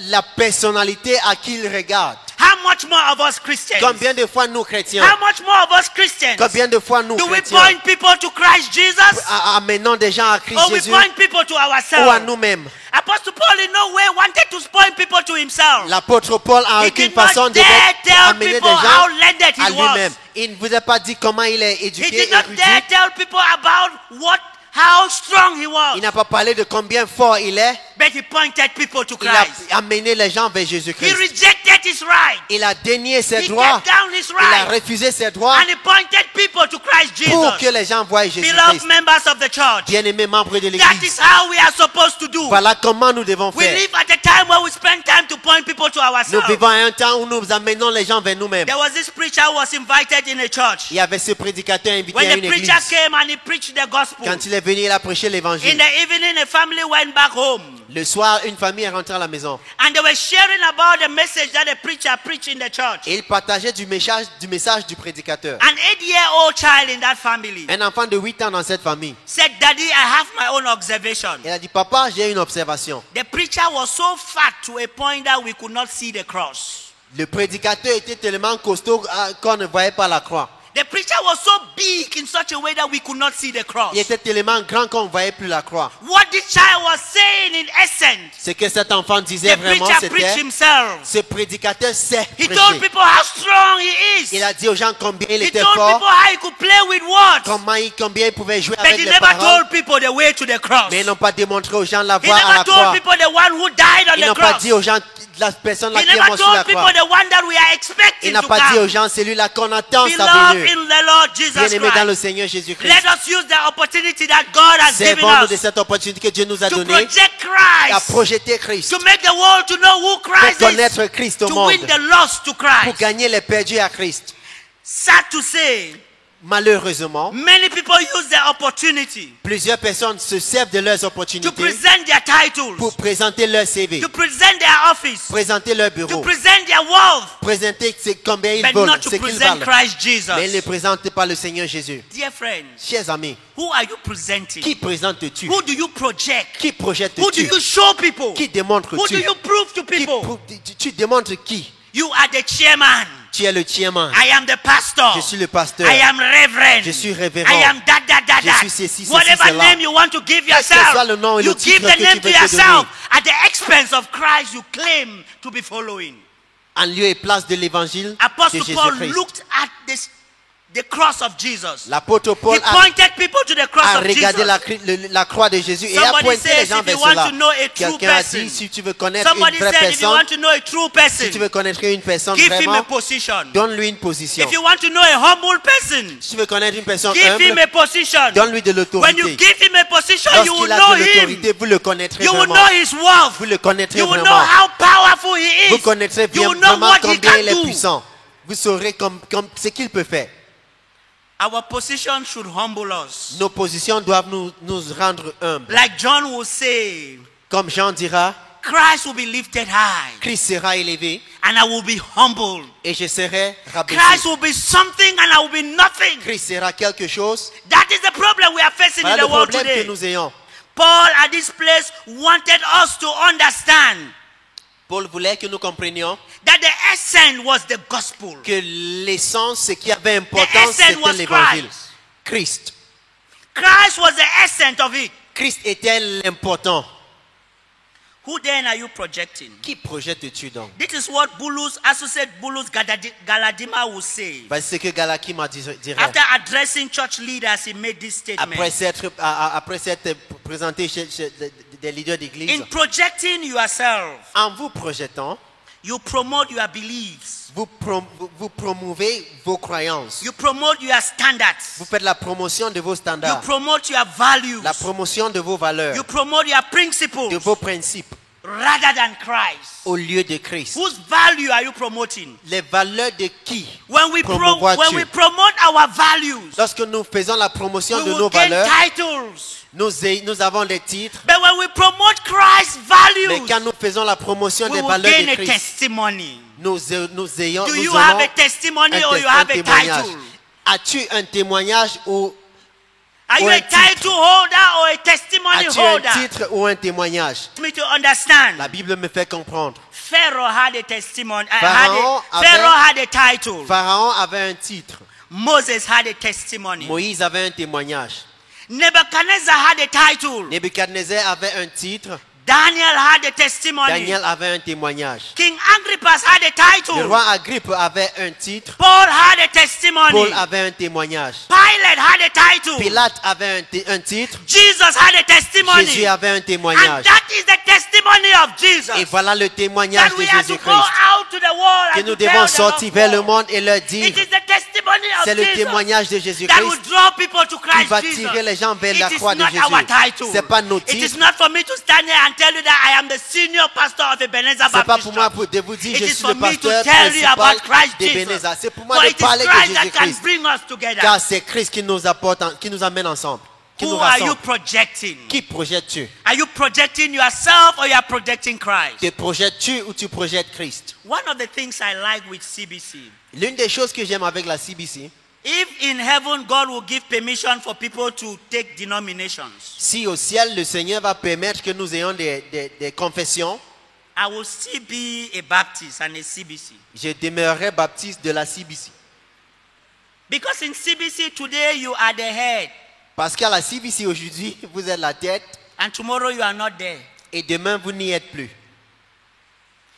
La personnalité à qui il regarde. How much more of us Christians? Combien de fois nous chrétiens, How much more of us Christians? combien de fois nous Do we chrétiens point people to Christ Jesus? amenons des gens à Christ Or we Jésus point people to ou à ourselves? nous-mêmes? Apostle Paul in no way wanted to point people to himself. L'apôtre Paul a He aucune did not façon de dare tell amener des people gens how learned à he was. lui-même. Il ne vous a pas dit comment il est He éduqué, did not érudit. dare tell people about how strong he was. Il n'a pas parlé de combien fort il est. But he pointed people to Il a Christ. amené les gens vers He Jésus-Christ. rejected his right. Il a dénié ses He droits. kept down his Il a right. refusé ses droits And he pointed people to Christ pour Jesus. que les gens voient Beloved Jésus-Christ. members of the church, Bien-aimés membres de that l'Église, is how we are supposed to do. voilà comment nous devons We faire. live at a time where we spend time to point people to Nous ourselves. vivons à un temps où nous amenons les gens vers nous-mêmes. There was this preacher who was invited in a church. Il y avait ce prédicateur invité When à the une preacher église. came and he preached the gospel, Quand il est venu, il a prêché in l'évangile. the evening a family went back home. Le soir, une famille est rentrée à la maison. And they were sharing about the message that the preacher preached in the church. Et il partageait du message du prédicateur. An 8-year-old child in that family Un enfant de 8 ans dans cette famille. said, Daddy, I have my own observation. Il a dit, papa, j'ai une observation. The preacher was so fat to a point that we could not see the cross. Le prédicateur était tellement costaud qu'on ne voyait pas la croix. The preacher was so big in such a way that we could not see the cross. Il était tellement grand qu'on ne voyait plus la croix. What this child was saying in essence, Ce que cet enfant disait the vraiment, preacher preached c'était, himself. ce prédicateur sait He told prêcher. people how strong he is. Il a dit aux gens combien il He était told people fort, how he could play with words. combien il pouvait jouer But avec he les never paroles. told people the way to the cross. Mais ils He n'ont pas démontré aux gens la voie à never la told croix. people the one who died on Ils the n'ont pas cross. dit aux gens la personne là He qui est never morte sur la told croix. people the one that we are Il expecting n'a to pas dit aux come. gens celui-là qu'on attend sa Beloved venue. in the Lord Jesus Bien-aimés dans le Christ, Seigneur Jésus-Christ. let us use the opportunity that God has given Servons-nous de us cette opportunité que Dieu nous a to donnée project à Christ, projeter Christ, to make the world to know who pour Christ is, connaître Christ au to win monde, the lost to pour Christ. gagner les perdus à Christ. Sad to say, Malheureusement, many people use the opportunity plusieurs personnes se servent de leurs to opportunités present their titles, pour présenter leur CV, to present their office, présenter leur to bureau, present their wealth, présenter combien ils but volent, not to ce qu'ils present valent. Christ Mais ils ne Jesus. présentent pas le Seigneur Jésus. Dear friends, Chers amis, who are you presenting? qui présentes-tu? Who do you project? Qui Who do projettes-tu? you show people? Qui Who démontres-tu? do you prove to Qui people? tu démontres qui? You are the chairman. Tu es le chairman. I am the pastor. Je suis le pasteur. I am reverend. Je suis révérend. I am that. Je suis ceci, Whatever cela. name you want to give Quel que soit yourself, le nom et you le titre give the que name tu to veux te yourself. donner. At the expense of Christ, you claim to be following. En lieu et place de l'évangile de Apostle Paul Jésus-Christ. looked at the cross of Jesus. L'apôtre Paul He pointed people to the cross a of regardé Jesus. la croix de Jésus et a Somebody pointé les says, gens if vers you want cela. to know a true Quelqu'un a person, dit, si tu veux connaître somebody une vraie said, if you personne, want to know a true si tu person, veux connaître une personne give him a vraiment, position. donne-lui une position. If you want to know a humble person, Si tu veux connaître une personne give him humble, a position. donne-lui de When you l'autorité. give him a position, you will Lorsqu'il a know de him. l'autorité, vous le connaîtrez You will vraiment. know his worth. Vous le connaîtrez You will know vraiment. how powerful he Vous is. connaîtrez You bien will know vraiment what he combien il can est do. puissant. Vous saurez comme ce qu'il peut faire. Our position should humble us. Nos positions doivent nous rendre humbles. Like John will say, Comme Jean dira, Christ will be lifted high Christ sera élevé and I will be humbled. et je serai rabaissé. Christ will be something and I will be nothing. Christ sera quelque chose. That is the problem we are facing in Voilà the le world problème today. que nous ayons. Paul at this place wanted us to understand Paul voulait que nous comprenions that the essence was the gospel. que l'essence, ce qui avait importance, essence was c'était l'évangile. Christ. Christ. Christ was the essence of it. Christ était l'important. Who then are you projecting? Qui projettes-tu donc? This is what Bulus, Associate Bulus Galadima will say. Voici ce que Galaki m'a dirait. After addressing church leaders, he made this statement. Après s'être présenté chez des leaders d'église, In projecting yourself, en vous projetant, you promote your beliefs. vous promouvez vos croyances. You promote your standards. Vous faites la promotion de vos You standards, promote your values. la promotion de vos valeurs, You promote your de principles vos principes, rather than Christ. au lieu de Christ. Whose value are you promoting? Les valeurs de qui When we promouvois-tu? promote our values, Lorsque nous faisons la promotion we de will nos gain valeurs, titles. nous avons des titres. But when we promote Christ's Mais values, quand nous faisons la promotion we des will valeurs gain de a Christ, testimony. nous Do you aurons have a testimony or you have a témoignage. title? As-tu un témoignage ou Are you or a un titre? title holder or a testimony As-tu un holder? titre ou un témoiage? Me to understand. La Bible me fait comprendre. Pharaoh had a testimony. Pharaoh Pharaoh had a title. Pharaon avait un titre. Moses had a testimony. Moïse avait un témoignage. Nebuchadnezzar had a title. Nebuchadnezzar avait un titre. Daniel had a testimony. Daniel avait un témoignage. King Agrippa had a title. Le roi Agrippe avait un titre. Paul had a testimony. Paul avait un témoignage. Pilate had a title. Pilate avait un titre. Jesus had a testimony. Jésus avait un And témoignage. that is the testimony of Jesus. Et voilà le témoignage That de we have to go Jésus-Christ. out to the world Que and nous to tell devons the sortir lost vers le world. monde et leur dire, It is the testimony of c'est le Jesus témoignage de that will Jésus-Christ draw people to qui Christ va Jesus. tirer les gens vers la It is croix de not our Jésus. title. C'est pas nos It is titres. not for me to stand here and tell you that I am the senior pastor of Ebenezer C'est pas Baptist pour moi Church. de vous dire It je is suis for le me to pasteur tell you principal about Christ Jesus. d'Ebenezer. C'est pour moi For de it is parler de Christ that can Jésus-Christ. bring us together. Car c'est Christ qui nous apporte, qui nous amène ensemble, qui nous Who are you rassemble. projecting? Qui projettes-tu? Are you projecting yourself or you are projecting Christ? Te projettes-tu ou tu projettes Christ? One of the things I like with CBC, L'une des choses que j'aime avec la CBC, if in heaven God will give permission for people to take denominations, si au ciel le Seigneur va permettre que nous ayons des confessions, I will still be a Baptist and a CBC. je demeurerai baptiste de la CBC. Because in CBC today you are the head Parce qu'à la CBC aujourd'hui, vous êtes la tête and tomorrow you are not there. et demain vous n'y êtes plus.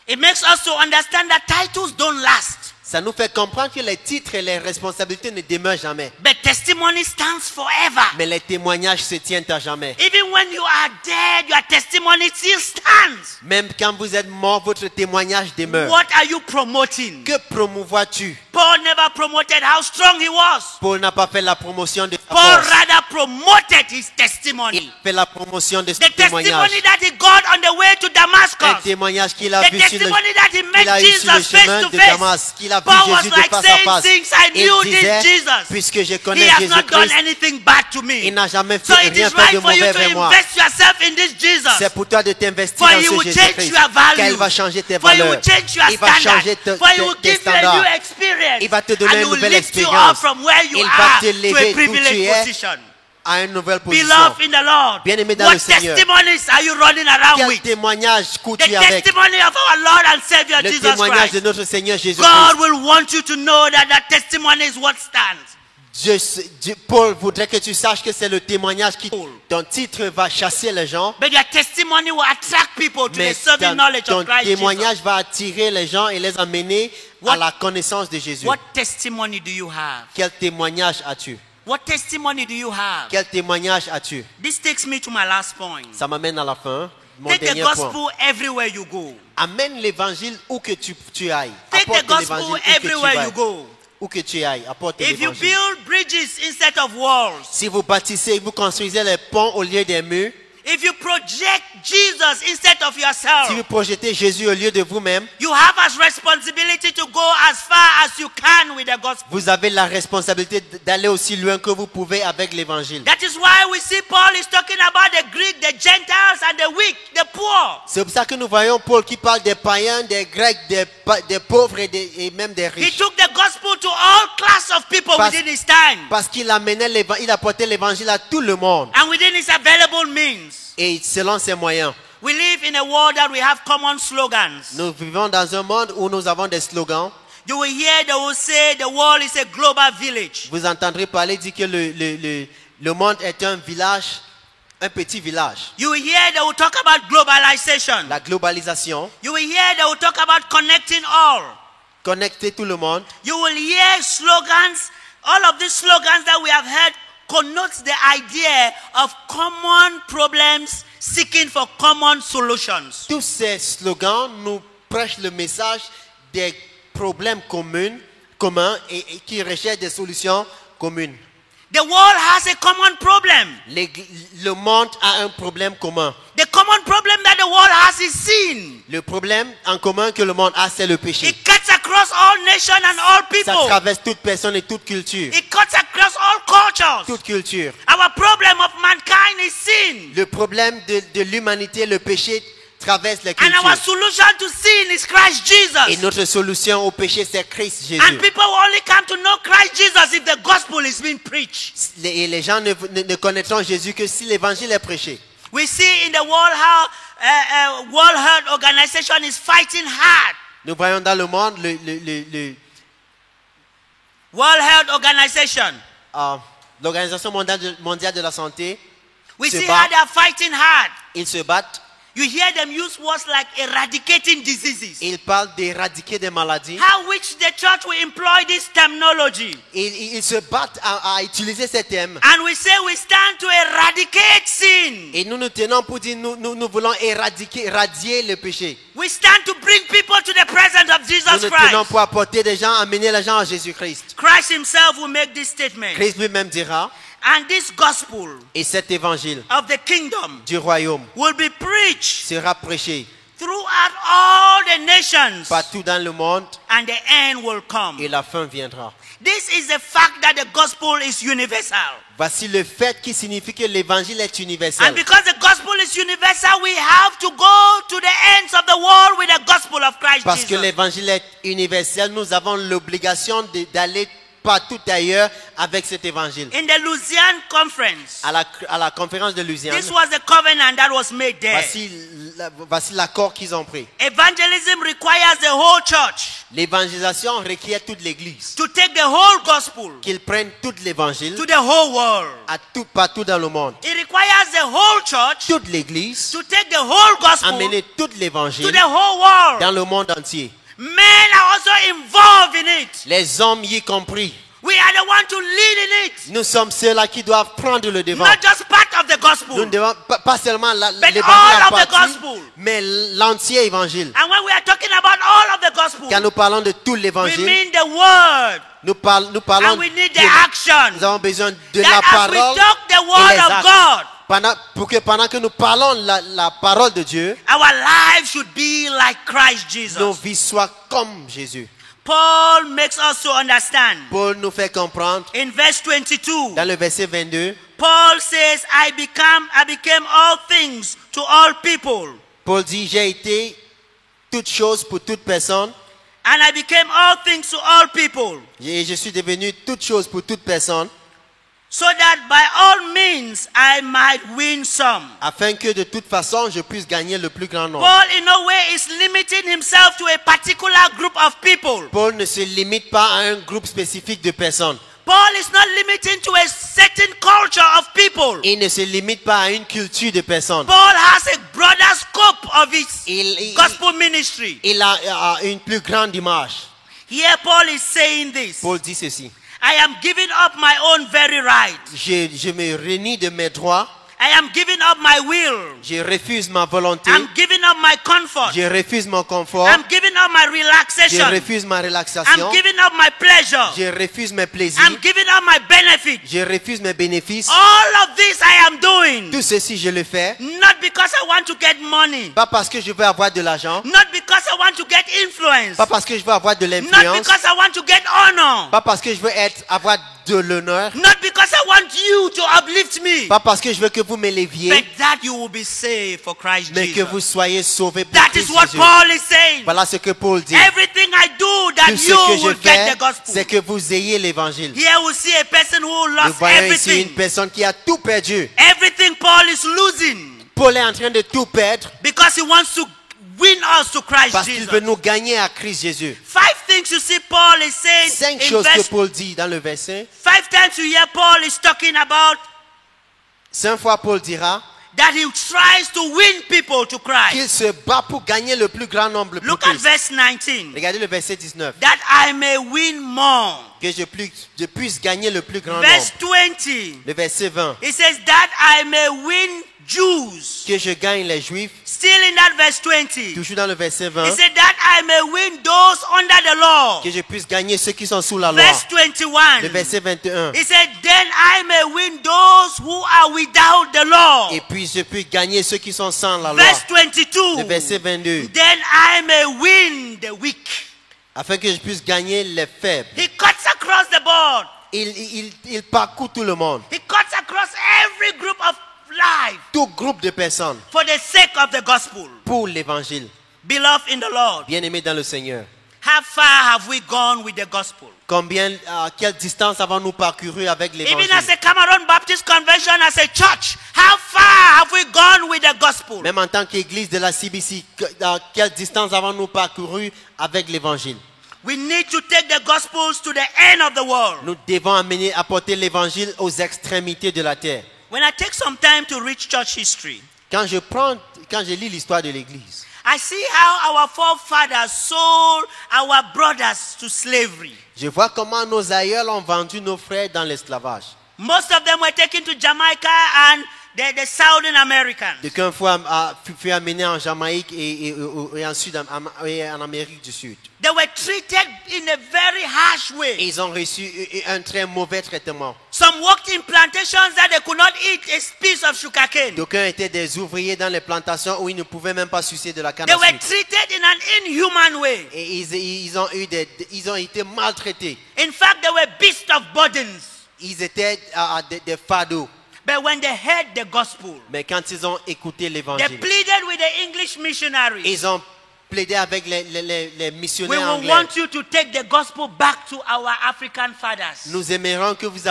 It makes us to understand that titles don't last, Ça nous fait comprendre que les titres et les responsabilités ne demeurent jamais. but testimony stands forever. Mais les témoignages se tiennent à jamais. Even when you are dead, your testimony still stands. Même quand vous êtes mort, votre témoignage demeure. What are you promoting? Que promouvois-tu? Paul never promoted how strong he was. Paul n'a pas fait la promotion de sa Paul force. rather promoted his Il testimony. fait la promotion de The son témoignage. testimony that he got on the way to Un Damascus. témoignage qu'il a The vu sur le, testimony that he qu'il met a eu sur le Jesus face chemin to de face. Damas, qu'il a vu Paul was Jésus de like face à saying face. things, I Il knew disait, this Jesus. puisque je He connais has not done Jésus-Christ, anything bad to me. il n'a jamais So fait it rien is fait right de for you mauvais to vers moi. invest yourself in this Jesus. C'est pour toi de t'investir For dans he ce will change Jésus-Christ. your Car il value. va changer tes For he will valeurs. change your Il va changer standard. For he will tes give you a standards. new experience. Il va te donner And he une will nouvelle lift you up expérience. from where you Il va are te to lever a d'où tu privileged es. position. à une nouvelle position. Beloved in the Lord. Bien-aimé dans What le Seigneur. testimonies are you running around Quel with? témoignage The cours-tu avec? testimony of our Lord and Savior Le Jesus témoignage de Christ. notre Seigneur Jésus-Christ. God will want you to know that that testimony is what stands. Paul voudrait que tu saches que c'est le témoignage qui, ton titre va chasser les gens, But your testimony will attract people to the mais saving knowledge ton of Christ témoignage Jesus. va attirer les gens et les amener à What- la connaissance de Jésus. What testimony do you have? Quel témoignage as-tu? What testimony do you have? Quel témoignage as-tu? This takes me to my last point. Ça m'amène à la fin. Mon Take the dernier point. gospel everywhere you go. Amène l'évangile où que tu ailles. Take the Apporte gospel l'évangile où que tu everywhere you ailles. go. Où que tu ailles, apporte If you l'évangile. build bridges instead of walls, Si vous bâtissez, vous construisez les ponts au lieu des murs. if you project Jesus instead of Si yourself, vous projetez Jésus au lieu de vous-même, you have a responsibility to go as far as you can with the gospel. vous avez la responsabilité d'aller aussi loin que vous pouvez avec l'évangile. That is why we see Paul is talking about the Greek, the Gentiles, and the weak, the poor. C'est pour ça que nous voyons Paul qui parle des païens, des grecs, des pauvres et même des He riches. took the gospel to all class of people Parce- within his time Parce qu'il il apportait l'évangile à tout le monde. and within his available means. Et selon ses moyens. We live in a world that we have common slogans. Nous vivons dans un monde où nous avons des slogans. You will hear they will say the world is a global village. Vous entendrez parler dire que le monde est un village, un petit village. You will hear they will talk about globalization. La globalisation, You will hear they will talk about connecting all. connecter tout le monde. You will hear slogans. All of these slogans that we have heard connotes the idea of common problems seeking for common solutions. Tous ces slogans nous prêchent le message des problèmes communs et qui recherchent des solutions communes. The world has a common problem. Le monde a un problème commun. The common problem that the world has is sin. Le problème en commun que le monde a, c'est le péché. It cuts across all nations and all Ça people. traverse toute personne et toute culture. It cuts across all cultures. Toute culture. Our problem of mankind is sin. Le problème de l'humanité, le péché, traverse les And our cultures. solution to sin is Christ Et Jesus. notre solution au péché, c'est Christ Jésus. And people will only come to know Christ Jesus if the gospel is being preached. Et les gens ne connaîtront Jésus que si l'évangile est prêché. We see in the world how World Health Organization is fighting hard. Nous voyons dans le monde World Health Organization. l'Organisation mondiale de la santé. We Se see bat. how they are fighting hard. Ils se battent. You hear them use words like eradicating diseases. Ils parlent d'éradiquer des maladies. How which the church will employ this terminology. Ils se battent à utiliser ces termes. And we say we stand to eradicate sin. Et nous nous tenons pour dire nous voulons éradier le péché. We stand to bring people to the presence of Nous Jesus nous tenons Christ. pour apporter des gens, amener les gens à Jésus-Christ. Christ himself will make this statement. Christ lui-même dira, And this gospel et cet évangile of the kingdom du royaume will be preached sera prêché throughout all the nations, partout dans le monde and the end will come. et la fin viendra. This is the fact that the gospel is universal. Voici le fait qui signifie que l'évangile est And universel. because the gospel is universal, we have to go to the ends of the world with the gospel of Christ Parce que Jesus. l'évangile est universel, nous avons l'obligation d'aller partout ailleurs avec cet évangile. In the Lausanne conference, À la conférence de Louisiane, this was the covenant that was made there. voici l'accord qu'ils ont pris. Evangelism requires the whole church L'évangélisation requiert toute l'église. to take the whole gospel Qu'ils prennent tout l'évangile to the whole world. partout dans le monde. It requires the whole church Toute l'église, to take the whole gospel amener tout to l'évangile the whole world. dans le monde entier. Men are also involved in it. Les hommes y compris. We are the ones to lead in it. Nous sommes ceux-là qui doivent prendre le devant. Not just part of the Nous gospel. ne devons pas seulement l'évangile all en of the partie, gospel. mais l'entier évangile. And when we are talking about all of the gospel, Quand nous parlons de tout we l'évangile, mean the word. nous parlons And we need the action. nous avons besoin de That la as we parole talk the et word les of actes. God, Pour que pendant que nous parlons la parole de Dieu, our lives should be like Christ nos Jesus. vies soient comme Jésus. Paul makes us to understand. Paul nous fait comprendre In verse 22, dans le verset 22, Paul says, I became all things to all people. Paul dit, j'ai été toute chose pour toute personne And I became all things to all people. et je suis devenu toute chose pour toute personne. so that by all means I might win some. afin que de toute façon je puisse gagner le plus grand nombre. Paul in no way is limiting himself to a particular group of people. Paul ne se limite pas à un groupe spécifique de personnes. Paul is not limiting to a certain culture of people. Il ne se limite pas à une culture de personnes. Paul has a broader scope of his Il gospel ministry. a une plus grande image. Here Paul is saying this. Paul dit ceci. I am giving up my own very right. Je me renie de mes droits. I am giving up my will. Je refuse ma volonté. I'm giving up my comfort. Je refuse mon confort. I'm giving up my Je relaxation. refuse ma I'm relaxation. giving up my pleasure. Je refuse mes plaisirs. I'm giving up my benefit. Je refuse mes bénéfices. All of this I am doing. Tout ceci, je le fais. Not because I want to get money. Pas parce que je veux avoir de l'argent. Not because I want to get influence. Pas parce que je veux avoir de Not l'influence. because I want to get honor. Pas parce que je veux avoir de l'honneur. Not because I want you to uplift me. Pas parce que je veux que vous m'éleviez. But that you will be saved for Christ Mais que Jesus. vous soyez sauvés pour That Christ is what Jésus. Paul is saying. Voilà ce que Paul dit. Everything I do that Tout ce you que je will get fais, the gospel. c'est que vous ayez l'évangile. Here we see a person who Nous lost voyons ici everything. une personne qui a tout perdu. Everything Paul is losing Paul est en train de tout perdre because he wants to win us to Christ parce qu'il Jesus. veut nous gagner à Christ Jésus. 5 things you see Paul is saying 5 in choses que verse. Paul dit dans le verset. 5 times you hear Paul is talking about 5 fois Paul dira that he tries to win people to Christ. qu'il se bat pour gagner le plus grand nombre pour Look at Christ. verse 19. Regardez le verset 19. That I may win more. Que je puisse gagner le plus grand Verse nombre. 20. Le verset 20. It says that I may win Jews. Que je gagne les Juifs. Still in that verse 20. Toujours dans le verset It 20. said that I may win those under the law. Que je puisse gagner ceux qui sont sous la loi. Verse 21. Le verset 21. It said then I may win those who are without the law. Et puis je puis gagner ceux qui sont sans la loi. Verse 22. Le verset 22. Then I may win the weak. Afin que je puisse gagner les faibles. He cuts across the board. Il parcourt tout le monde. He cuts across every group of life Tout groupe de personnes for the sake of the gospel. pour l'évangile. Beloved in the Lord, Bien-aimés dans le Seigneur. how far have we gone with the gospel? Quelle distance avons-nous parcouru avec l'évangile? Even as a Cameroon Baptist Convention, as a church, how far have we gone with the gospel? Même en tant qu'église de la CBC, quelle distance avons-nous parcouru avec l'évangile? We need to take the gospels to the end of the world. Nous devons apporter l'évangile aux extrémités de la terre. When I take some time to read church history, Quand je lis l'histoire de l'église, I see how our forefathers sold our brothers to slavery. je vois comment nos aïeuls ont vendu nos frères dans l'esclavage. Most of them were taken to Jamaica and the Southern Americans. D'aucuns furent amenés en Jamaïque et en Amérique du Sud. They were treated in a very harsh way. Ils ont reçu un très mauvais traitement. Some worked in plantations that they could not eat a piece of sugarcane. D'aucuns étaient des ouvriers dans les plantations où ils ne pouvaient même pas sucer de la canne They à were sucre. treated in an inhuman way. Et ils ont été maltraités. In fact, they were beasts of burdens. Ils étaient des fardeaux. But when they heard the gospel, Mais quand ils ont écouté they l'évangile, pleaded with the English missionaries. ils ont plaidé avec les We missionnaires will anglais. want you to take the gospel back to our African fathers. Nous aimerions que vous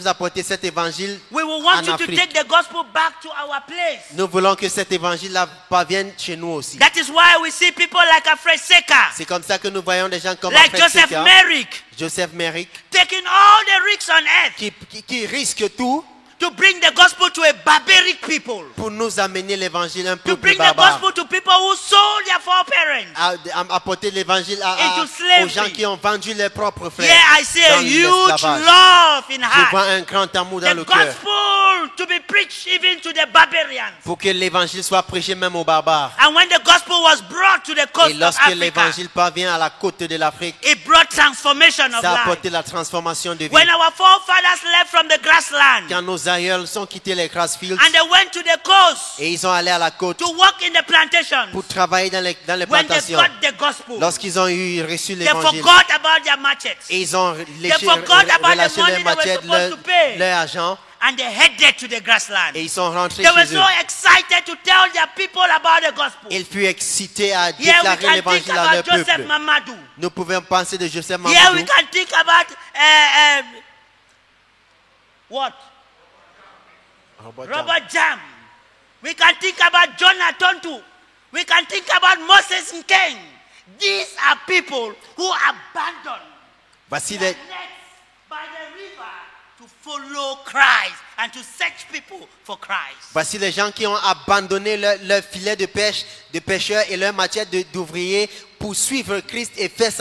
apportez cet évangile We will want en you to Afrique. take the gospel back to our place. Nous voulons que cet évangile-là parvienne chez nous aussi. That is why we see people like Alfred Seka, C'est comme ça que nous voyons des gens comme like Alfred Joseph Seka, Merrick, Joseph Merrick, taking all the risks on earth qui risquent tout to bring the gospel to a barbaric people. pour nous amener l'évangile un To peu plus bring the barbare. gospel to people who sold their foreparents. Apporter l'évangile Into slavery. aux gens qui ont vendu leurs propres frères. Yeah, I see a dans huge l'esclavage. love in Je vois heart. un grand amour dans The le cœur gospel to be preached even to the barbarians. pour que l'évangile soit prêché même aux barbares. And when the gospel was brought to the Et coast of lorsque Africa, l'évangile parvient à la côte de l'Afrique, it brought transformation of ça a life. apporté la transformation de vie. When our forefathers left from the grassland Quand nos aïeuls sont quittés les grassfields and they went to the coast et ils sont allés à la côte to work in the plantations, pour travailler dans les when they plantations, got the gospel, lorsqu'ils ont reçu they l'évangile, forgot about their machetes et ils ont forgot about the relâché money leur they were machette, supposed to pay. leur argent, and they headed to the grassland. et ils sont rentrés They were chez so eux. excited to tell their people about the gospel. Ils furent excités à Here we déclarer can think l'évangile à leur about Joseph peuple. Mamadou. Nous pouvons penser de Joseph Here we Mamadou. can think about What? Robert Rubber jam. We can think about Jonathan too. We can think about Moses and Cain. These are people who abandoned Voici their les, nets by the river to follow Christ and to search people for Christ. voici les gens qui ont abandonné leur filet de pêche, de pêcheurs et leur matière d'ouvriers pour suivre Christ et faire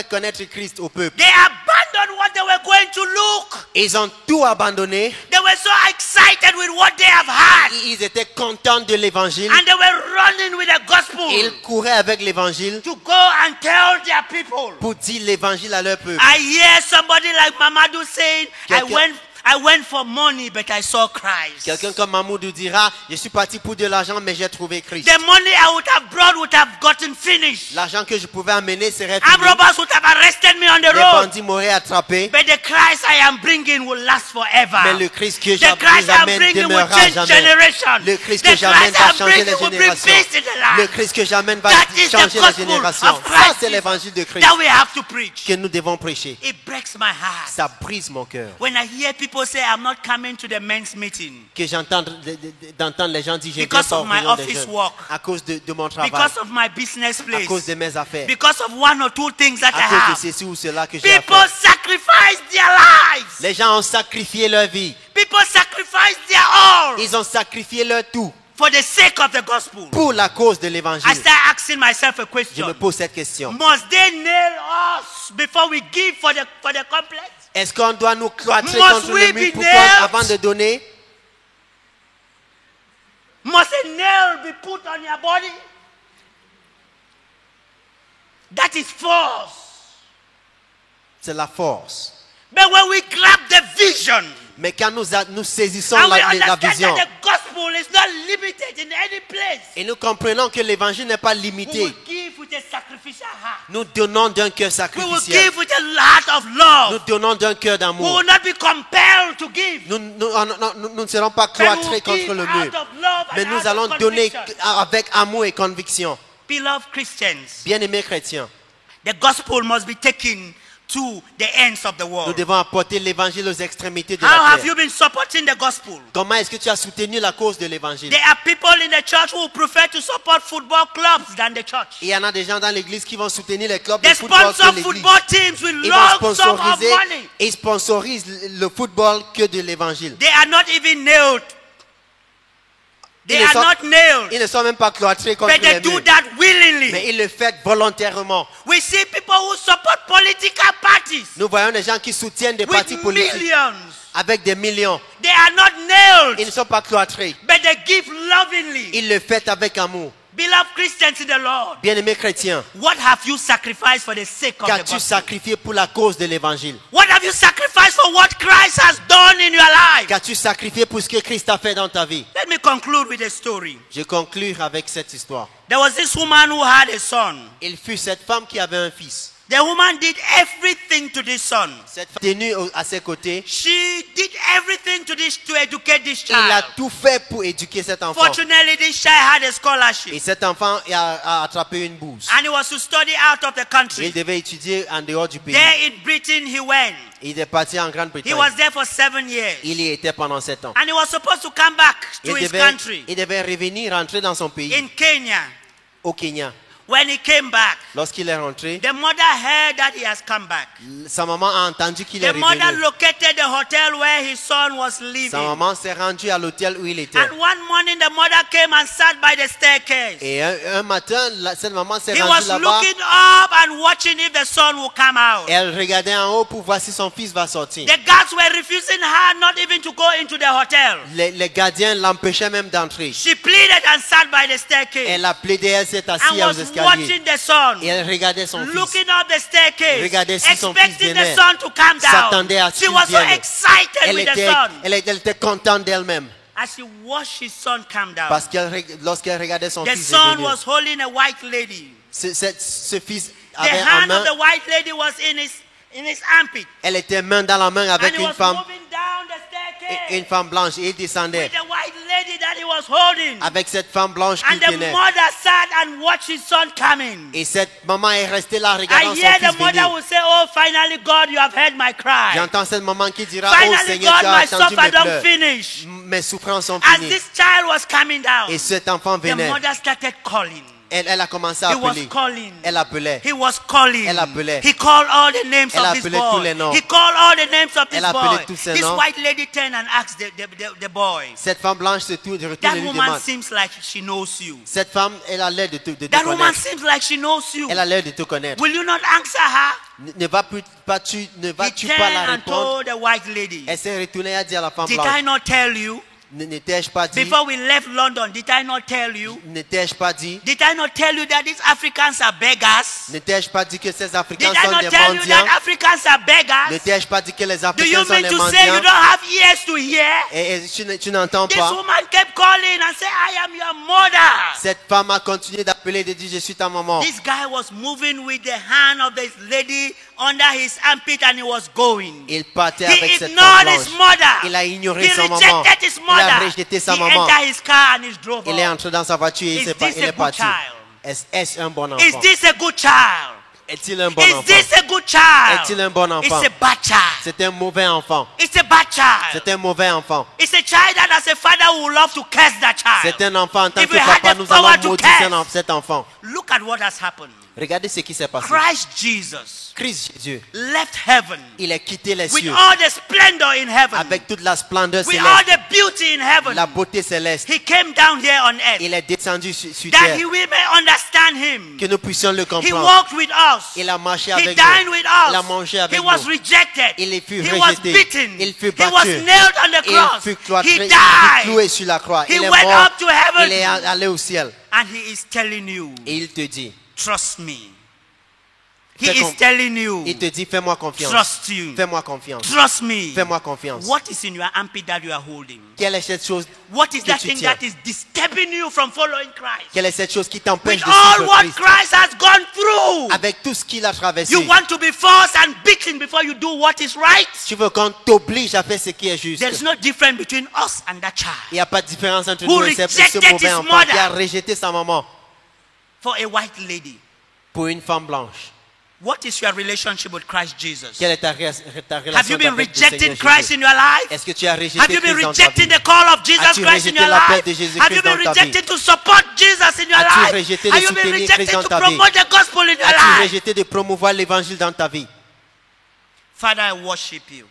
connaître Christ au peuple. They abandoned what they were going to look. Ils ont tout abandonné. They were so excited with what they have had. Ils étaient contents de l'évangile. And they were running with the gospel Ils couraient avec l'évangile to go and tell their people. pour dire l'évangile à leur peuple. I hear somebody like Mamadou saying, Quelqu'un- I went for money, but I saw Christ. Quelqu'un comme Mamoudou dira, je suis parti pour de l'argent, mais j'ai trouvé Christ. The money I would have brought would have gotten finished. L'argent que je pouvais amener serait Armed fini. robbers would have arrested me on the Les road. bandits m'auraient attrapé. But the Christ I am bringing will last forever. Mais le Christ que The Christ I am j'amène bringing will demeurera change jamais. generation. Le Christ The que j'amène Christ I va am changer les bringing will bring générations. peace in the Le land. Christ que j'amène va That is the changer les gospel générations. of Ça, Christ c'est l'évangile de Christ that we have to preach. que nous devons prêcher. It breaks my heart. Ça brise mon cœur. When I hear people say, I'm not coming to the men's meeting Que j'entends d'entendre les gens dire, je viens Because pas of aux my réunions des office jeunes work. à cause de mon travail, because of my business à place, cause de mes affaires, because of one or two things that I à cause have. de ceci ou cela que j'ai à People faire. sacrifice their lives. Les gens ont sacrifié leur vie. People sacrifice their all Ils ont sacrifié leur tout for the sake of the gospel. pour la cause de I l'évangile. start asking myself a Je question. me pose cette question. Must they nail us before we give for the complex? Est-ce qu'on doit nous cloîtrer Must contre we le mur be pour nailed? avant de donner? Must a nail be put on your body? That is force. C'est la force. But when we grab the vision, Mais quand nous saisissons and we la understand vision that the gospel is not limited in any place, et nous comprenons que l'évangile n'est pas we limité, will give with a sacrificial heart. nous donnons d'un cœur We will sacrificiel. give with a heart of Nous love. donnons d'un cœur We d'amour. will not be compelled to give. Nous ne serons pas But we will cloîtrés contre give le out mur. of love Mais and nous out allons of donner conviction. avec amour et conviction. Beloved Christians, Bien-aimés chrétiens, the gospel must be taken to the ends of the nous world. devons apporter l'évangile aux extrémités de How la have terre. you been supporting the gospel? Comment est-ce que tu as soutenu la cause de l'évangile? There are people in the church who prefer to support football clubs than the church. Il y en a des gens dans l'église qui vont soutenir les clubs de They football que sponsor l'église. football teams with Ils vont large sum of sponsoriser money. et sponsorisent le football que de l'évangile. They are not even nailed. They Ils ne are sont- not nailed. Ils ne sont même pas cloîtrés contre But they les do murs. that Mais willingly. ils le font volontairement. We see people who support political parties Nous voyons des gens qui soutiennent des with partis politiques millions. avec des millions. They are not Ils nailed, ne sont pas cloîtrés. but they give lovingly. Ils le font avec amour. Beloved Christians in the Lord, Bien-aimés chrétiens, what have you sacrificed for the sake of the qu'as-tu gospel? sacrifié pour la cause de l'évangile? What have you sacrificed for what Christ has done in your life? Qu'as-tu sacrifié pour ce que Christ a fait dans ta vie? Let me conclude with a story. Je conclus avec cette histoire. There was this woman who had a son. Il fut cette femme qui avait un fils. The woman did everything to this son. Cette femme tenue à ses côtés, She did everything to educate this il a child. tout fait pour éduquer cet enfant. Fortunately, this child had a Et scholarship cet enfant a attrapé une bourse. and he was to study out of the Il country. devait étudier en dehors du pays. There in Britain, he went. Il est parti en He Grande-Bretagne. was there for 7 years. Il y était pendant 7 ans. And he was supposed to come back to his country Il devait revenir, rentrer dans son pays, in Kenya. au Kenya. When he came back, Lorsqu'il est rentré, the mother heard that he has come back. sa maman a entendu qu'il est The mother revenu. located the hotel where his son was living. Sa maman s'est rendue à l'hôtel où il était. And one morning, the mother came and sat by the staircase. Et un matin, cette maman s'est He rendue was là-bas. looking up and watching if the son would come out. Elle regardait en haut pour voir si son fils va sortir. The guards were refusing her not even to go into the hotel. Les gardiens l'empêchaient même d'entrer. She pleaded and sat by the staircase Elle a plaidé, elle s'est and assise aux was escaliers. watching the son, Et elle regardait son fils. looking up the staircase, Regardez si son fils expecting the venait. son to come down. S'attendait à ce She qu'il was so vienne. excited Elle with the était, son. elle était contente d'elle-même. As she watched his son come down, Parce que lorsqu'elle regardait son the fils son venir, was holding a white lady. ce fils The avait en hand main, of the white lady was in his armpit. elle était main dans la main And avec he une was femme, moving down the staircase une femme blanche, et il descendait. with the white lady that he was was holding. avec cette femme blanche And qui the tenait. mother sat and watched his son coming. Et cette maman est restée là regardant I son hear the fils mother venir. will say, oh, finally, God, you have heard my cry. J'entends cette maman qui dira, oh Finally, Seigneur, God, tu as my entendu suffer mes don't pleurs. finish. Mes souffrances sont As finies. this child was coming down, Et cet enfant the venait. mother started calling. Elle a commencé à He was appeler. calling. Elle appelait. He was calling. Elle appelait. He called all the names Elle of this appelait tous boy. les noms. He called all the names of this Elle appelait boy. tous ces This noms. white lady turned and asked the boy. Cette femme blanche se retourne That et lui woman demande. seems like she knows you. Cette femme, elle a l'air de te That woman connaître. seems like she knows you. Elle a l'air de te connaître. Will you not answer her? Ne vas-tu He pas la turned and répondre? told the white lady, Elle s'est retournée et a dit à la femme did I blanche. not tell you? Ne t'ai-je pas dit? Before we left London, did I not tell you? Ne t'ai-je pas dit? Did I not tell you that these Africans are beggars? Ne t'ai-je pas dit que ces Did Africains I sont not des tell you mendiants? that Africans are Ne beggars? t'ai-je pas dit que les Do you Africains sont mean des to say you mendiants? don't have ears to hear? Et tu n'entends This pas? woman kept calling and said, I am your mother. Cette femme a continué d'appeler et de dire, je suis ta maman. This guy was moving with the hand of this lady under his armpit and he was going. Il partait avec He cette ignored femme his blanche. mother. Il a ignoré He sa maman. rejected his Il a mother. rejeté sa He maman. entered his car and he drove Il est off. entré dans sa voiture et Is il this a est good parti. child? Est-ce un bon Is enfant? this a good child? Est-il un bon Is enfant? this a good child? Est-il un bon It's enfant? a bad child. C'est un mauvais enfant. It's a bad child. C'est un mauvais enfant. It's a child that as a father would love to curse that child. C'est un enfant en tant If que we had papa, the nous power allons to maudire curse. cet enfant. Look at what has happened. Regardez ce qui s'est passé. Christ Jesus Christ Jésus, left heaven il a quitté les with cieux all the splendor in heaven, avec toute la splendeur with all céleste, the beauty in heaven. la beauté céleste. He came down here on earth Il est descendu sur that terre, we may understand him. que nous puissions le He comprendre. walked with us. Il a marché He avec dined nous. with Il a us. mangé He avec was nous. rejected. Il fut He was rejeté. beaten. Il fut He was battu. nailed on the Il cross. fut cloîtré. He Il fut died. cloué sur la croix. He Il est went mort. up to heaven. Il est allé au ciel. And he is telling you, Et il te dit, trust me. He Fais is con- telling you, il te dit, fais-moi confiance. trust you. Fais-moi confiance. Trust me. Fais-moi confiance. What is in your armpit that you are holding? Quelle est cette chose? What is que that tu thing tiens? that is disturbing you from following Christ? Quelle est cette chose qui t'empêche With de all suivre what Christ? Christ has gone through, Avec tout ce qu'il a traversé. you want to be forced and beaten before you do what is right? Tu veux qu'on t'oblige à faire ce qui est juste. There is no difference between us and that child. Il n'y a pas de différence entre Who nous et ce rejected mauvais his enfant qui a mother. rejeté sa maman For a white lady, pour une femme blanche. what is your relationship with Christ Jesus? Quelle est ta relation Have you been avec le Seigneur rejecting Christ Jésus? in your life? Est-ce que tu as rejeté Have you been Christ dans ta rejecting vie? the call of Jesus As-tu Christ in rejeté your l'appel life? de Jésus Have you Christ been dans ta vie? rejecting to support Jesus in your As-tu life? rejeté de Have you been soutenir rejecting Christ dans to ta vie? promote the gospel in your As-tu life? rejeté de promouvoir l'évangile dans ta vie? Father, I worship you.